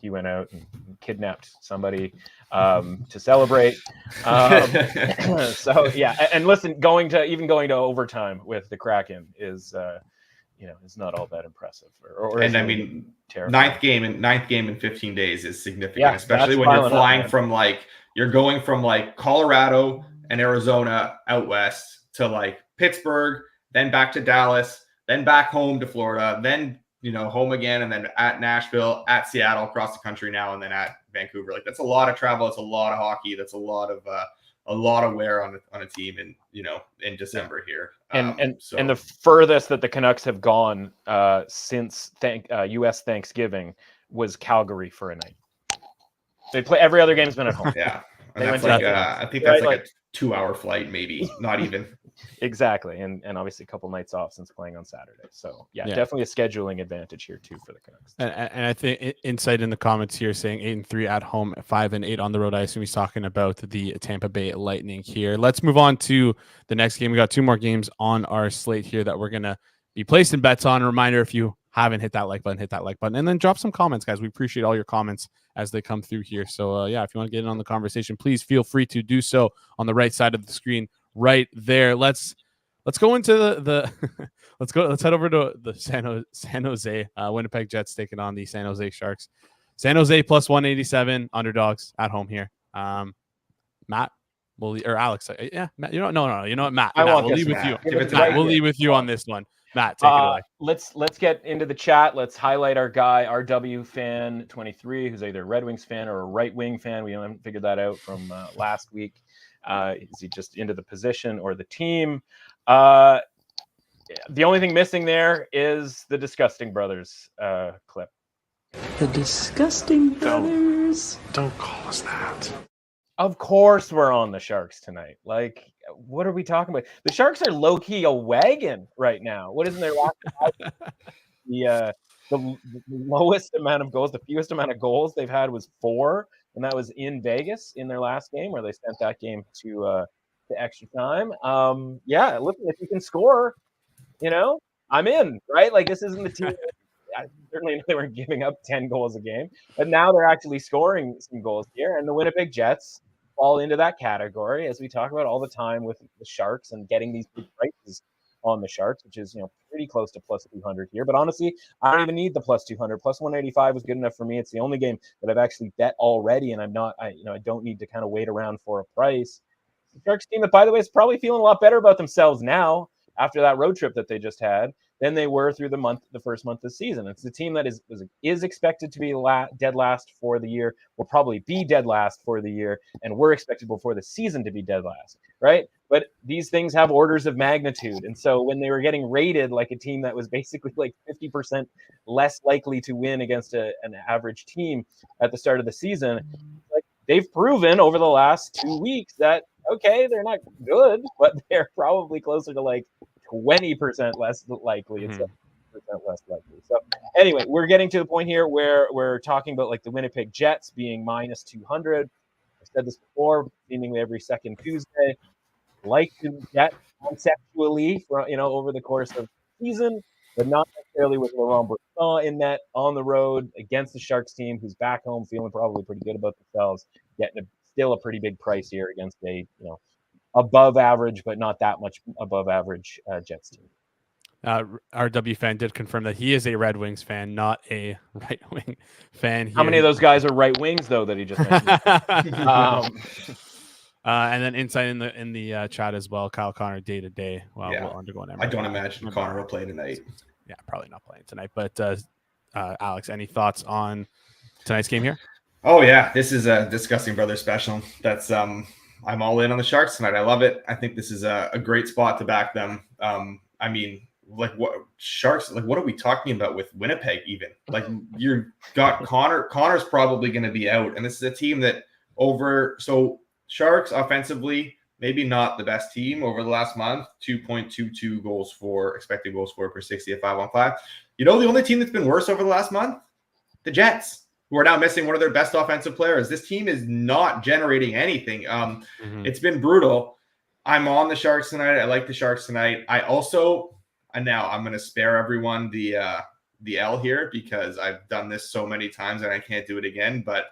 [SPEAKER 2] He went out and kidnapped somebody to celebrate. So yeah, and listen, going to overtime with the Kraken is it's not all that impressive.
[SPEAKER 3] And I mean,
[SPEAKER 2] terrifying.
[SPEAKER 3] ninth game in 15 days is significant, especially when you're flying from you're going from Colorado and Arizona out west to Pittsburgh, then back to Dallas, then back home to Florida, then home again, and then at Nashville, at Seattle, across the country now, and then at Vancouver. That's a lot of travel. It's a lot of hockey. That's a lot of wear on a team in December here.
[SPEAKER 2] And the furthest that the Canucks have gone since U.S. Thanksgiving was Calgary for a night. They play every other game's been at home.
[SPEAKER 3] Yeah. And
[SPEAKER 2] They
[SPEAKER 3] that's
[SPEAKER 2] went
[SPEAKER 3] like,
[SPEAKER 2] to-
[SPEAKER 3] I think that's
[SPEAKER 2] right,
[SPEAKER 3] like a 2-hour flight, maybe, not even.
[SPEAKER 2] Exactly. And obviously a couple nights off since playing on Saturday. So yeah, definitely a scheduling advantage here too for the Canucks.
[SPEAKER 1] And I think Insight in the comments here saying 8-3 at home, 5-8 on the road. I assume he's talking about the Tampa Bay Lightning here. Let's move on to the next game. We got 2 more games on our slate here that we're going to be placing bets on. A reminder, if you haven't hit that like button, hit that like button, and then drop some comments, guys. We appreciate all your comments as they come through here. So if you want to get in on the conversation, please feel free to do so on the right side of the screen right there. Let's go into the let's head over to the San Jose Winnipeg Jets taking on the San Jose Sharks. San Jose plus 187 underdogs at home here. Matt, or Alex, yeah, Matt, you know what, Matt, we'll leave with you. We'll leave with you on this one. Matt, take it away.
[SPEAKER 2] Let's get into the chat. Let's highlight our guy, RW fan 23, who's either a Red Wings fan or a right wing fan. We haven't figured that out from last week. Is he just into the position or the team? The only thing missing there is the Disgusting Brothers clip.
[SPEAKER 4] The Disgusting Brothers.
[SPEAKER 5] Don't call us that.
[SPEAKER 2] Of course we're on the Sharks tonight. Like, what are we talking about? The Sharks are low-key a wagon right now. What isn't their last the lowest amount of goals, the fewest amount of goals they've had was 4, and that was in Vegas in their last game where they sent that game to extra time. Listen, if you can score, I'm in, right? Like, this isn't the team. Certainly they weren't giving up 10 goals a game, but now they're actually scoring some goals here. And the Winnipeg Jets fall into that category, as we talk about all the time with the Sharks and getting these big prices on the Sharks, which is, pretty close to plus 200 here. But honestly, I don't even need the plus 200. Plus 185 was good enough for me. It's the only game that I've actually bet already, and I don't need to kind of wait around for a price. The Sharks team that, by the way, is probably feeling a lot better about themselves now after that road trip that they just had than they were through the first month of the season. It's the team that is expected to be dead last for the year, will probably be dead last for the year, and we're expected before the season to be dead last, right? But these things have orders of magnitude. And so when they were getting rated like a team that was basically like 50% less likely to win against an average team at the start of the season, like, they've proven over the last 2 weeks that, okay, they're not good, but they're probably closer to like 20% less likely. It's 50% less likely. So anyway, we're getting to the point here where we're talking about like the Winnipeg Jets being minus 200. I've said this before, seemingly every second Tuesday. Like to get conceptually, over the course of the season, but not necessarily with Laurent Brossoit in net on the road against the Sharks team, who's back home feeling probably pretty good about themselves, getting still a pretty big price here against a above average, but not that much above average Jets team.
[SPEAKER 1] RW fan did confirm that he is a Red Wings fan, not a right wing fan. Here.
[SPEAKER 2] How many of those guys are right wings though that he just mentioned?
[SPEAKER 1] And then inside in the chat as well, Kyle Connor day to day while we're undergoing.
[SPEAKER 3] I don't imagine Connor will play tonight.
[SPEAKER 1] Yeah, probably not playing tonight. But Alex, any thoughts on tonight's game here?
[SPEAKER 3] Oh yeah, this is a Disgusting Brothers special. That's I'm all in on the Sharks tonight. I love it. I think this is a great spot to back them. I mean, like, what Sharks? Like, what are we talking about with Winnipeg? Even like, you got Connor. Connor's probably going to be out, and this is a team that so Sharks offensively, maybe not the best team over the last month. 2.22 goals for expected goals for per 60 at 5-on-5. The only team that's been worse over the last month, the Jets, who are now missing one of their best offensive players. This team is not generating anything. It's been brutal. I'm on the Sharks tonight. I like the Sharks tonight. I also, and now I'm going to spare everyone the L here because I've done this so many times and I can't do it again. But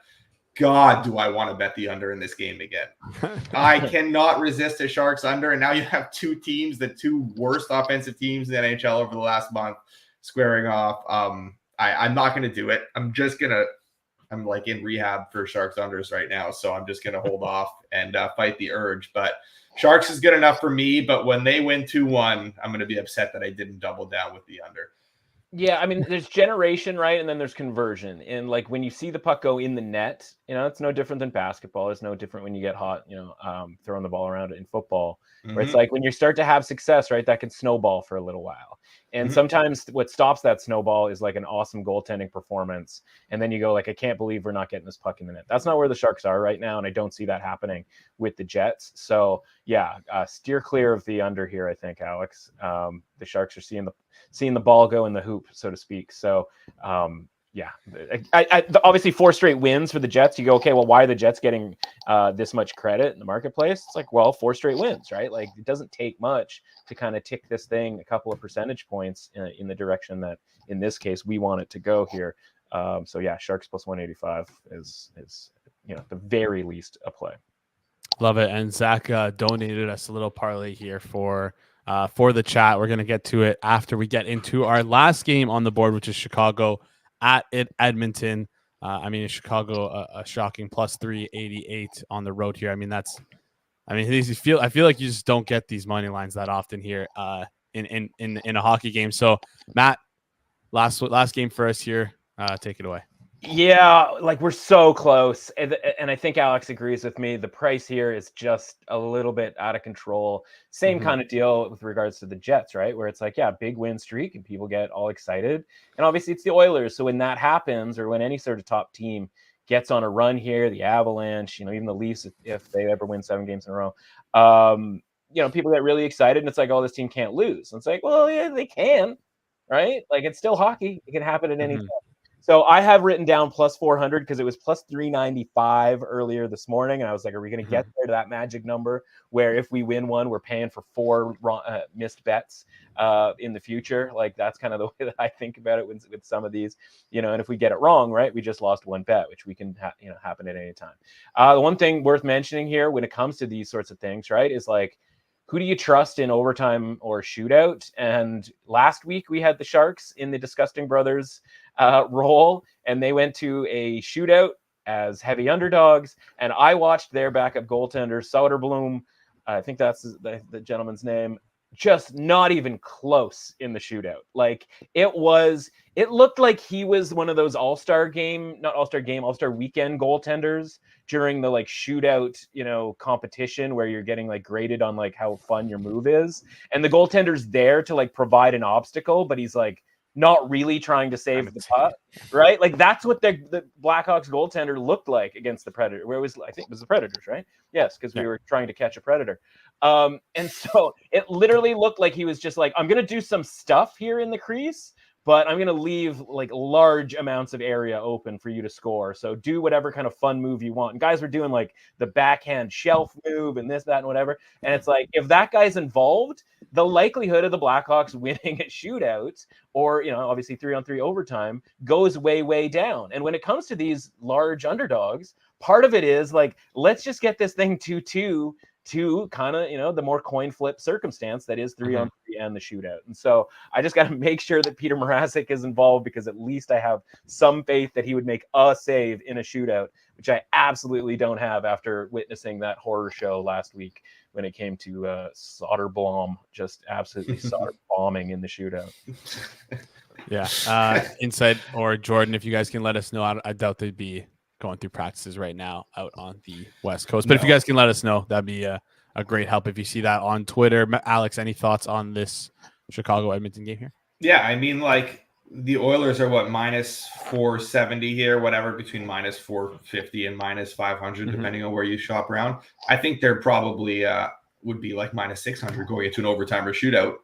[SPEAKER 3] God, do I want to bet the under in this game again. I cannot resist a Sharks under. And now you have two teams, the two worst offensive teams in the NHL over the last month, squaring off. I'm not going to do it. I'm like in rehab for Sharks unders right now. So I'm just going to hold off and fight the urge. But Sharks is good enough for me. But when they win 2-1, I'm going to be upset that I didn't double down with the under.
[SPEAKER 2] Yeah, I mean, there's generation, right? And then there's conversion. And like when you see the puck go in the net, it's no different than basketball. It's no different when you get hot, throwing the ball around in football. Where it's like when you start to have success, right, that can snowball for a little while. And
[SPEAKER 3] Mhm.
[SPEAKER 2] sometimes what stops that snowball is like an awesome goaltending performance. And then you go like, I can't believe we're not getting this puck in the net. That's not where the Sharks are right now. And I don't see that happening with the Jets. So yeah, steer clear of the under here, I think, Alex. The Sharks are seeing the ball go in the hoop, so to speak. So yeah, obviously 4 straight wins for the Jets. You go, okay, well, why are the Jets getting this much credit in the marketplace? It's like, well, 4 straight wins, right? Like, it doesn't take much to kind of tick this thing a couple of percentage points in the direction that, in this case, we want it to go here. So yeah, Sharks plus 185 is the very least a play.
[SPEAKER 1] Love it. And Zach donated us a little parlay here for the chat. We're gonna get to it after we get into our last game on the board, which is Chicago at Edmonton. In Chicago, a shocking plus 388 on the road here. I feel like you just don't get these money lines that often here in a hockey game. So Matt, last game for us here. Take it away.
[SPEAKER 2] Yeah, like we're so close. And I think Alex agrees with me. The price here is just a little bit out of control. Same kind of deal with regards to the Jets, right? Where it's like, yeah, big win streak and people get all excited. And obviously it's the Oilers. So when that happens, or when any sort of top team gets on a run here, the Avalanche, even the Leafs, if they ever win 7 games in a row, people get really excited and it's like, oh, this team can't lose. And it's like, well, yeah, they can, right? Like, it's still hockey. It can happen at any time. So I have written down plus 400 because it was plus 395 earlier this morning. And I was like, are we going to get there to that magic number where if we win one, we're paying for 4 missed bets in the future? Like, that's kind of the way that I think about it with some of these, and if we get it wrong, right, we just lost 1 bet, which we can, happen at any time. The one thing worth mentioning here when it comes to these sorts of things, right, is like, who do you trust in overtime or shootout? And last week we had the Sharks in the Disgusting Brothers role, and they went to a shootout as heavy underdogs. And I watched their backup goaltender, Soderblom, I think that's the gentleman's name, just not even close in the shootout. Like, it looked like he was one of those all-star weekend goaltenders during the like shootout, competition where you're getting like graded on like how fun your move is. And the goaltender's there to like provide an obstacle, but he's like not really trying to save the puck, right? Like, that's what the Blackhawks goaltender looked like against the Predator. I think it was the Predators, right? Yes, because we were trying to catch a Predator. And so it literally looked like he was just like, I'm going to do some stuff here in the crease, but I'm going to leave like large amounts of area open for you to score. So do whatever kind of fun move you want. And guys were doing like the backhand shelf move and this, that, and whatever. And it's like, if that guy's involved, the likelihood of the Blackhawks winning at shootouts or, obviously 3-on-3 overtime goes way, way down. And when it comes to these large underdogs, part of it is like, let's just get this thing 2-2 to kind of, the more coin flip circumstance that is 3-on-3 and the shootout. And so I just got to make sure that Peter Mrazek is involved, because at least I have some faith that he would make a save in a shootout, which I absolutely don't have after witnessing that horror show last week when it came to Soderblom just absolutely bombing in the shootout.
[SPEAKER 1] Yeah. Inside or Jordan, if you guys can let us know, I doubt they'd be going through practices right now out on the West Coast. But if you guys can let us know, that'd be a great help if you see that on Twitter. Alex, any thoughts on this Chicago-Edmonton game here?
[SPEAKER 3] Yeah, like the Oilers are minus 470 here, whatever, between minus 450 and minus 500, depending on where you shop around. I think they're probably would be like minus 600 going into an overtime or shootout.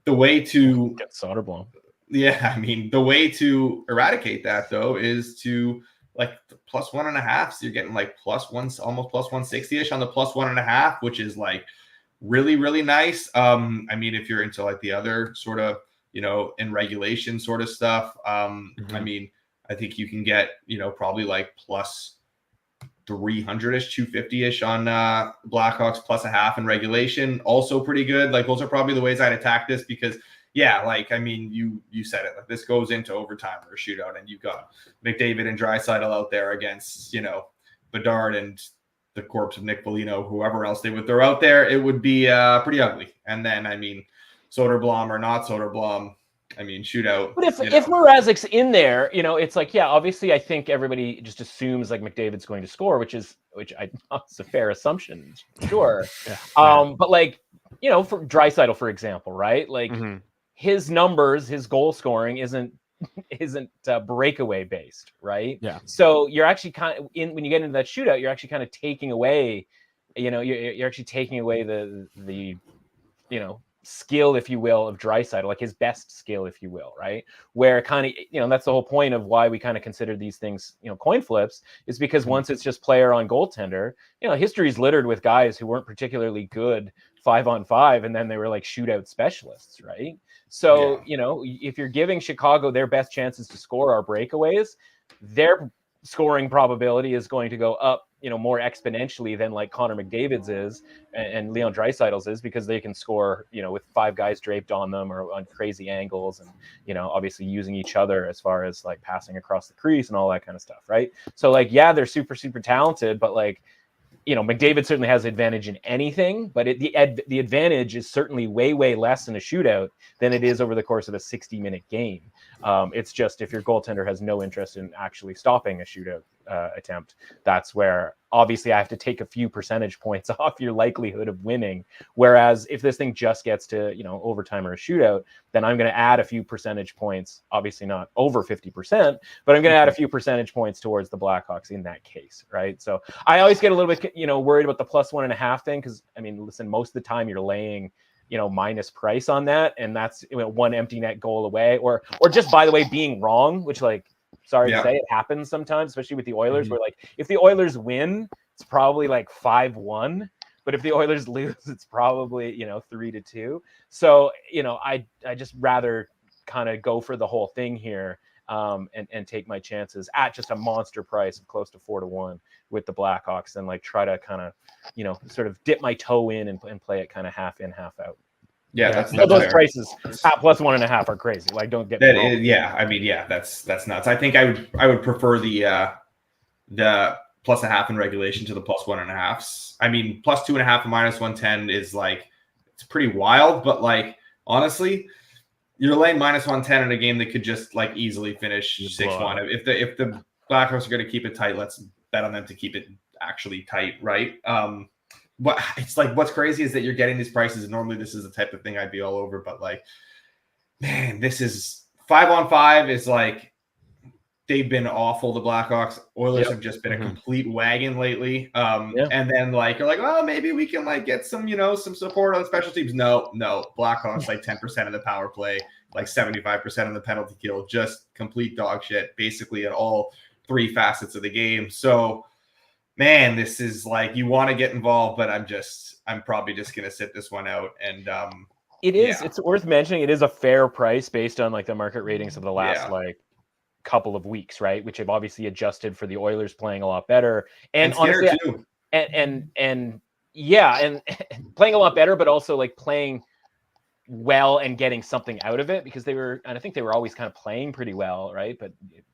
[SPEAKER 3] The way to
[SPEAKER 2] get Soderblom.
[SPEAKER 3] Yeah, the way to eradicate that though is to like plus 1.5. So you're getting like plus one, almost plus 160-ish on the plus 1.5, which is like really, really nice. If you're into like the other sort of, in regulation sort of stuff, I think you can get, probably like plus 300-ish, 250-ish on Blackhawks plus 0.5 in regulation. Also pretty good. Like, those are probably the ways I'd attack this, because you said it. Like, this goes into overtime or a shootout, and you've got McDavid and Draisaitl out there against, Bedard and the corpse of Nick Foligno, whoever else they would throw out there. It would be pretty ugly. And then, Soderblom or not Soderblom, shootout.
[SPEAKER 2] But if Mrazek's in there, it's like, yeah, obviously I think everybody just assumes like McDavid's going to score, which it's a fair assumption, sure. But like, for Draisaitl, for example, right? Like, his numbers, his goal scoring isn't breakaway based, right?
[SPEAKER 1] Yeah.
[SPEAKER 2] So you're actually when you get into that shootout, you're actually kind of taking away, you're actually taking away the skill, if you will, of Draisaitl, like his best skill, if you will, right? Where kind of, that's the whole point of why we kind of consider these things, coin flips, is because once it's just player on goaltender, history's littered with guys who weren't particularly good 5-on-5, and then they were like shootout specialists, right? So, if you're giving Chicago their best chances to score are breakaways, their scoring probability is going to go up, more exponentially than like Connor McDavid's is and Leon Draisaitl's is, because they can score, with 5 guys draped on them or on crazy angles and, obviously using each other as far as like passing across the crease and all that kind of stuff, right? So like, yeah, they're super, super talented, but like, McDavid certainly has advantage in anything, but the advantage is certainly way, way less in a shootout than it is over the course of a 60-minute game. It's just if your goaltender has no interest in actually stopping a shootout attempt, that's where obviously I have to take a few percentage points off your likelihood of winning. Whereas if this thing just gets to, overtime or a shootout, then I'm going to add a few percentage points, obviously not over 50%, but I'm going to add a few percentage points towards the Blackhawks in that case, right? So I always get a little bit, worried about the +1.5 thing, because I mean, listen, most of the time you're laying, minus price on that, and that's one empty net goal away, or just, by the way, being wrong, which, like, sorry to say, it happens sometimes, especially with the Oilers, where like if the Oilers win, it's probably like 5-1, but if the Oilers lose, it's probably 3-2. So I just rather kind of go for the whole thing here, and take my chances at just a monster price of close to 4-1 with the Blackhawks, and like try to kind of sort of dip my toe in and play it kind of half in, half out.
[SPEAKER 3] Yeah, that's
[SPEAKER 2] those
[SPEAKER 3] fair.
[SPEAKER 2] prices at +1.5 are crazy. Like, don't get me wrong.
[SPEAKER 3] That's nuts. I think I would prefer the +0.5 in regulation to the +1.5s. I mean, +2.5 and -110 is like, it's pretty wild, but like, honestly, you're laying -110 in a game that could just like easily finish 6-1. If the Blackhawks are going to keep it tight, let's bet on them to keep it actually tight, right? But it's like, what's crazy is that you're getting these prices, and normally this is the type of thing I'd be all over, but like, man, this is 5-on-5 is like, they've been awful. The Blackhawks, Oilers have just been a complete wagon lately. And then like, you're like, oh, maybe we can like get some, some support on special teams. No, Blackhawks like 10% of the power play, like 75% of the penalty kill, just complete dog shit, basically at all 3 facets of the game. So, man, this is like, you want to get involved, but I'm probably just going to sit this one out. And
[SPEAKER 2] it's worth mentioning, it is a fair price based on like the market ratings of the last like couple of weeks, right? Which have obviously adjusted for the Oilers playing a lot better. And honestly, too. And playing a lot better, but also like playing well and getting something out of it, because I think they were always kind of playing pretty well, right? But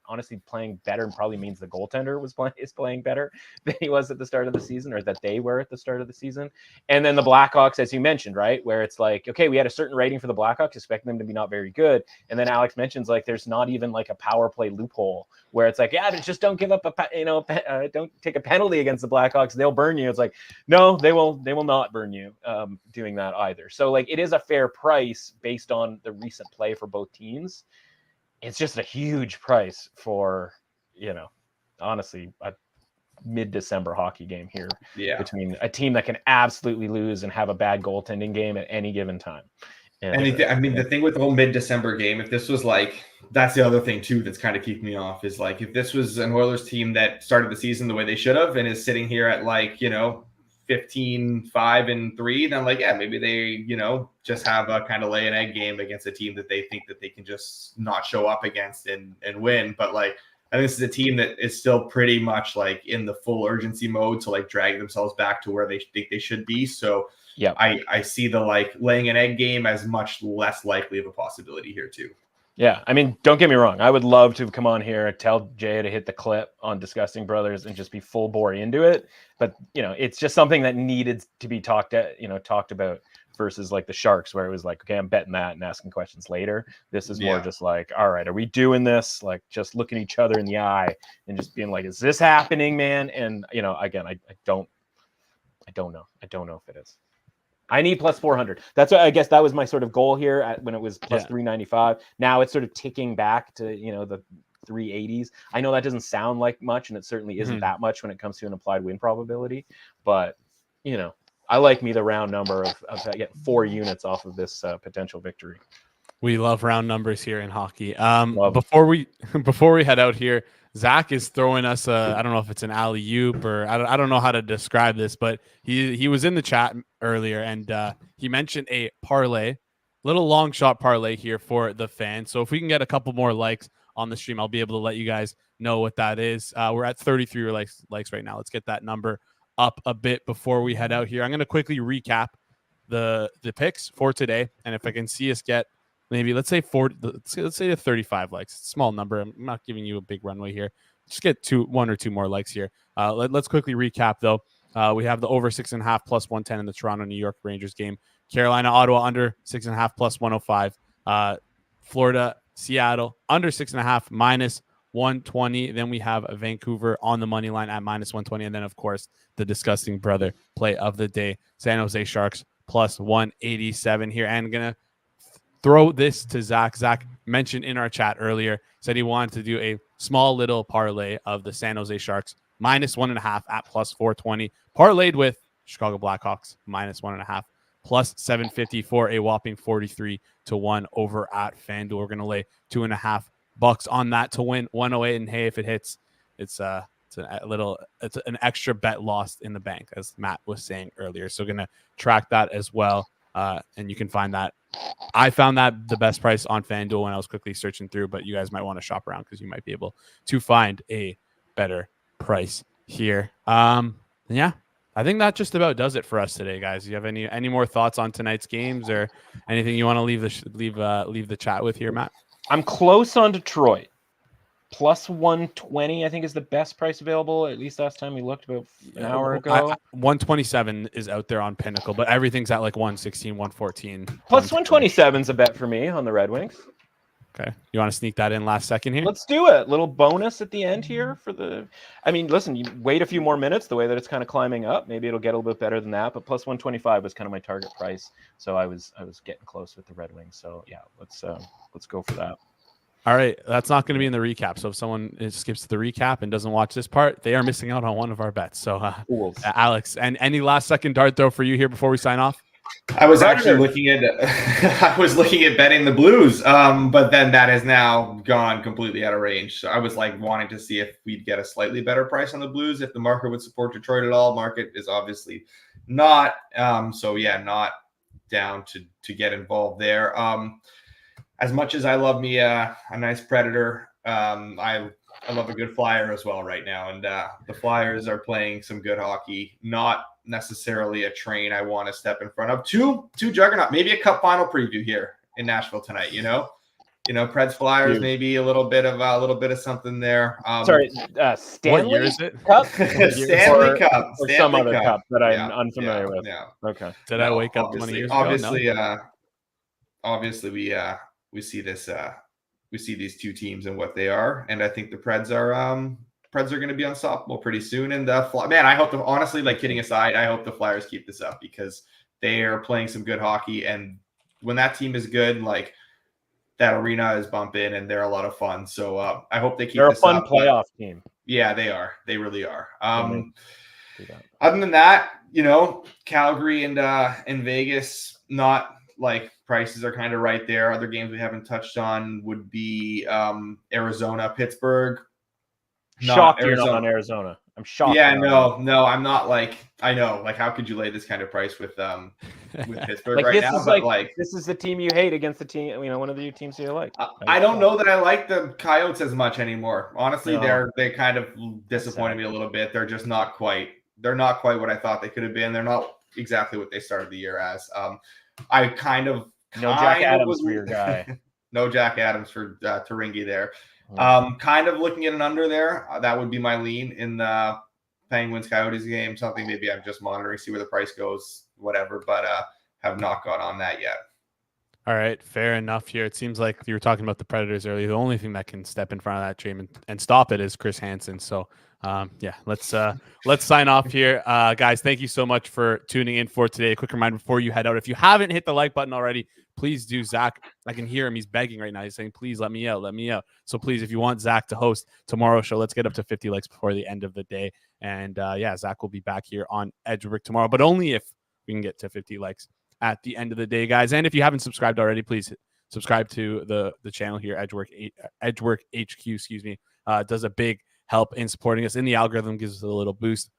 [SPEAKER 2] honestly, playing better probably means the goaltender is playing better than he was at the start of the season, or that they were at the start of the season. And then the Blackhawks, as you mentioned, right, where it's like, okay, we had a certain rating for the Blackhawks, expecting them to be not very good, and then Alex mentions like there's not even like a power play loophole where it's like, yeah, just don't give up don't take a penalty against the Blackhawks, they'll burn you. It's like, no, they will not burn you doing that either. So like, it is a fair price based on the recent play for both teams. It's just a huge price for, honestly, a mid-December hockey game here between a team that can absolutely lose and have a bad goaltending game at any given time.
[SPEAKER 3] The thing with the whole mid-December game, if this was like, that's the other thing too that's kind of keeping me off, is like, if this was an Oilers team that started the season the way they should have and is sitting here at like, 15-5-3, then like, yeah, maybe they, just have a kind of lay an egg game against a team that they think that they can just not show up against and win. But like, I think this is a team that is still pretty much like in the full urgency mode to like drag themselves back to where they think they should be. So yeah, I see the like laying an egg game as much less likely of a possibility here too.
[SPEAKER 2] Yeah, I mean, don't get me wrong. I would love to come on here and tell Jay to hit the clip on Disgusting Brothers and just be full bore into it. But, it's just something that needed to be talked about versus like the Sharks, where it was like, okay, I'm betting that and asking questions later. This is more just like, all right, are we doing this? Like, just looking each other in the eye and just being like, is this happening, man? And, again, I don't know. I don't know if it is. I need plus 400. That's what I guess that was my sort of goal here when it was plus 395. Now it's sort of ticking back to, the 380s. I know that doesn't sound like much, and it certainly isn't that much when it comes to an applied win probability. But, I like me the round number of getting 4 units off of this potential victory.
[SPEAKER 1] We love round numbers here in hockey. Before we head out here, Zach is throwing us I don't know if it's an alley-oop or I don't know how to describe this, but he was in the chat earlier and he mentioned a parlay, little long shot parlay here for the fans. So if we can get a couple more likes on the stream, I'll be able to let you guys know what that is. We're at 33 likes right now. Let's get that number up a bit before we head out here. I'm going to quickly recap the picks for today, and if I can see us get maybe let's say 35 likes, small number. I'm not giving you a big runway here. Just get 1 or 2 more likes here. Let's quickly recap though. We have the over 6.5 plus 110 in the Toronto New York Rangers game. Carolina Ottawa under 6.5 plus 105. Florida Seattle under 6.5 minus 120. Then we have Vancouver on the money line at minus 120, and then of course the disgusting brother play of the day, San Jose Sharks plus 187 here. And gonna throw this to Zach. Zach mentioned in our chat earlier, said he wanted to do a small little parlay of the San Jose Sharks minus 1.5 at plus 420, parlayed with Chicago Blackhawks minus 1.5 plus 750 for a whopping 43-1 over at FanDuel. We're going to lay $2.5 on that to win 108. And hey, if it hits, it's an extra bet lost in the bank, as Matt was saying earlier. So going to track that as well. And you can find that. I found that the best price on FanDuel when I was quickly searching through, but you guys might want to shop around because you might be able to find a better price here. Yeah, I think that just about does it for us today, guys. Do you have any more thoughts on tonight's games or anything you want to leave the chat with here, Matt?
[SPEAKER 2] I'm close on Detroit. Plus 120, I think, is the best price available. At least last time we looked about an hour ago.
[SPEAKER 1] 127 is out there on Pinnacle, but everything's at like 116, 114.
[SPEAKER 2] Plus 127 is a bet for me on the Red Wings.
[SPEAKER 1] Okay. You want to sneak that in last second here?
[SPEAKER 2] Let's do it. Little bonus at the end here listen, you wait a few more minutes the way that it's kind of climbing up. Maybe it'll get a little bit better than that, but plus 125 was kind of my target price. So I was getting close with the Red Wings. So yeah, let's go for that.
[SPEAKER 1] All right, that's not going to be in the recap. So if someone skips the recap and doesn't watch this part, they are missing out on one of our bets. So, Alex, and any last second dart throw for you here before we sign off?
[SPEAKER 3] I was actually looking at betting the Blues, but then that has now gone completely out of range. So I was wanting to see if we'd get a slightly better price on the Blues, if the market would support Detroit at all. Market is obviously not. So yeah, not down to get involved there. As much as I love me a nice Predator, I love a good Flyer as well right now. And the Flyers are playing some good hockey. Not necessarily a train I want to step in front of. Two juggernaut, maybe a cup final preview here in Nashville tonight. Preds Flyers, maybe a little bit of something there.
[SPEAKER 2] Stanley.
[SPEAKER 1] What year is it?
[SPEAKER 2] Cup?
[SPEAKER 3] Stanley Cup,
[SPEAKER 2] or some other cup that I'm unfamiliar with.
[SPEAKER 3] Yeah.
[SPEAKER 2] Okay.
[SPEAKER 1] Did I wake up 20 years ago?
[SPEAKER 3] Obviously, we see this. We see these two teams and what they are, and I think the Preds are going to be unstoppable pretty soon. And I hope honestly, kidding aside, I hope the Flyers keep this up because they are playing some good hockey. And when that team is good, that arena is bumping, and they're a lot of fun. So I hope they keep.
[SPEAKER 2] They're
[SPEAKER 3] this
[SPEAKER 2] a fun
[SPEAKER 3] up.
[SPEAKER 2] playoff team.
[SPEAKER 3] Yeah, they are. They really are. Other than that, Calgary and Vegas, not prices are kind of right there. Other games we haven't touched on would be Arizona, Pittsburgh.
[SPEAKER 2] Shocked you're not on Arizona. I'm shocked.
[SPEAKER 3] Yeah, no, I'm not. I know. How could you lay this kind of price with Pittsburgh right now?
[SPEAKER 2] This is the team you hate against the team. One of the teams you like.
[SPEAKER 3] I don't know that I like the Coyotes as much anymore. Honestly, they kind of disappointed me a little bit. They're just not quite. They're not quite what I thought they could have been. They're not exactly what they started the year as. I kind of.
[SPEAKER 2] No Jack Adams for your guy.
[SPEAKER 3] No Jack Adams for Turingi there. Kind of looking at an under there. That would be my lean in the Penguins-Coyotes game. Something maybe I'm just monitoring, see where the price goes, whatever. But have not got on that yet.
[SPEAKER 1] All right, fair enough here. It seems like you were talking about the Predators earlier. The only thing that can step in front of that dream and stop it is Chris Hansen. So, yeah, let's sign off here, guys. Thank you so much for tuning in for today. A quick reminder before you head out: if you haven't hit the like button already, please do. Zach, I can hear him; he's begging right now. He's saying, "Please let me out, let me out." So please, if you want Zach to host tomorrow's show, let's get up to 50 likes before the end of the day. And yeah, Zach will be back here on Edgework tomorrow, but only if we can get to 50 likes at the end of the day, guys. And if you haven't subscribed already, please subscribe to the channel here, Edgework HQ, excuse me. Does a big help in supporting us in the algorithm, gives us a little boost.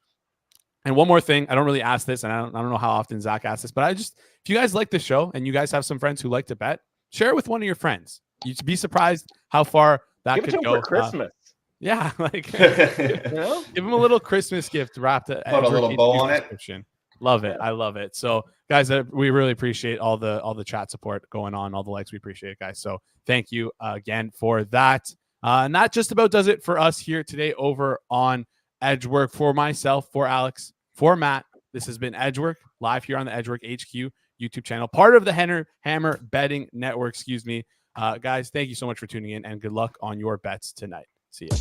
[SPEAKER 1] And one more thing, I don't really ask this, and I don't know how often Zach asks this, but if you guys like the show and you guys have some friends who like to bet, share it with one of your friends. You'd be surprised how far that
[SPEAKER 2] Give
[SPEAKER 1] could
[SPEAKER 2] it to
[SPEAKER 1] go.
[SPEAKER 2] him for Christmas.
[SPEAKER 1] Yeah, like
[SPEAKER 2] You know?
[SPEAKER 1] give them a little Christmas gift wrapped
[SPEAKER 3] Put a little bow on it.
[SPEAKER 1] Love it. I love it. So, guys, we really appreciate all the chat support going on, all the likes. We appreciate it, guys. So, thank you again for that. And that just about does it for us here today over on Edgework. For myself, for Alex, for Matt, this has been Edgework live here on the Edgework HQ YouTube channel, part of the Hammer Betting Network. Excuse me, guys. Thank you so much for tuning in, and good luck on your bets tonight. See ya.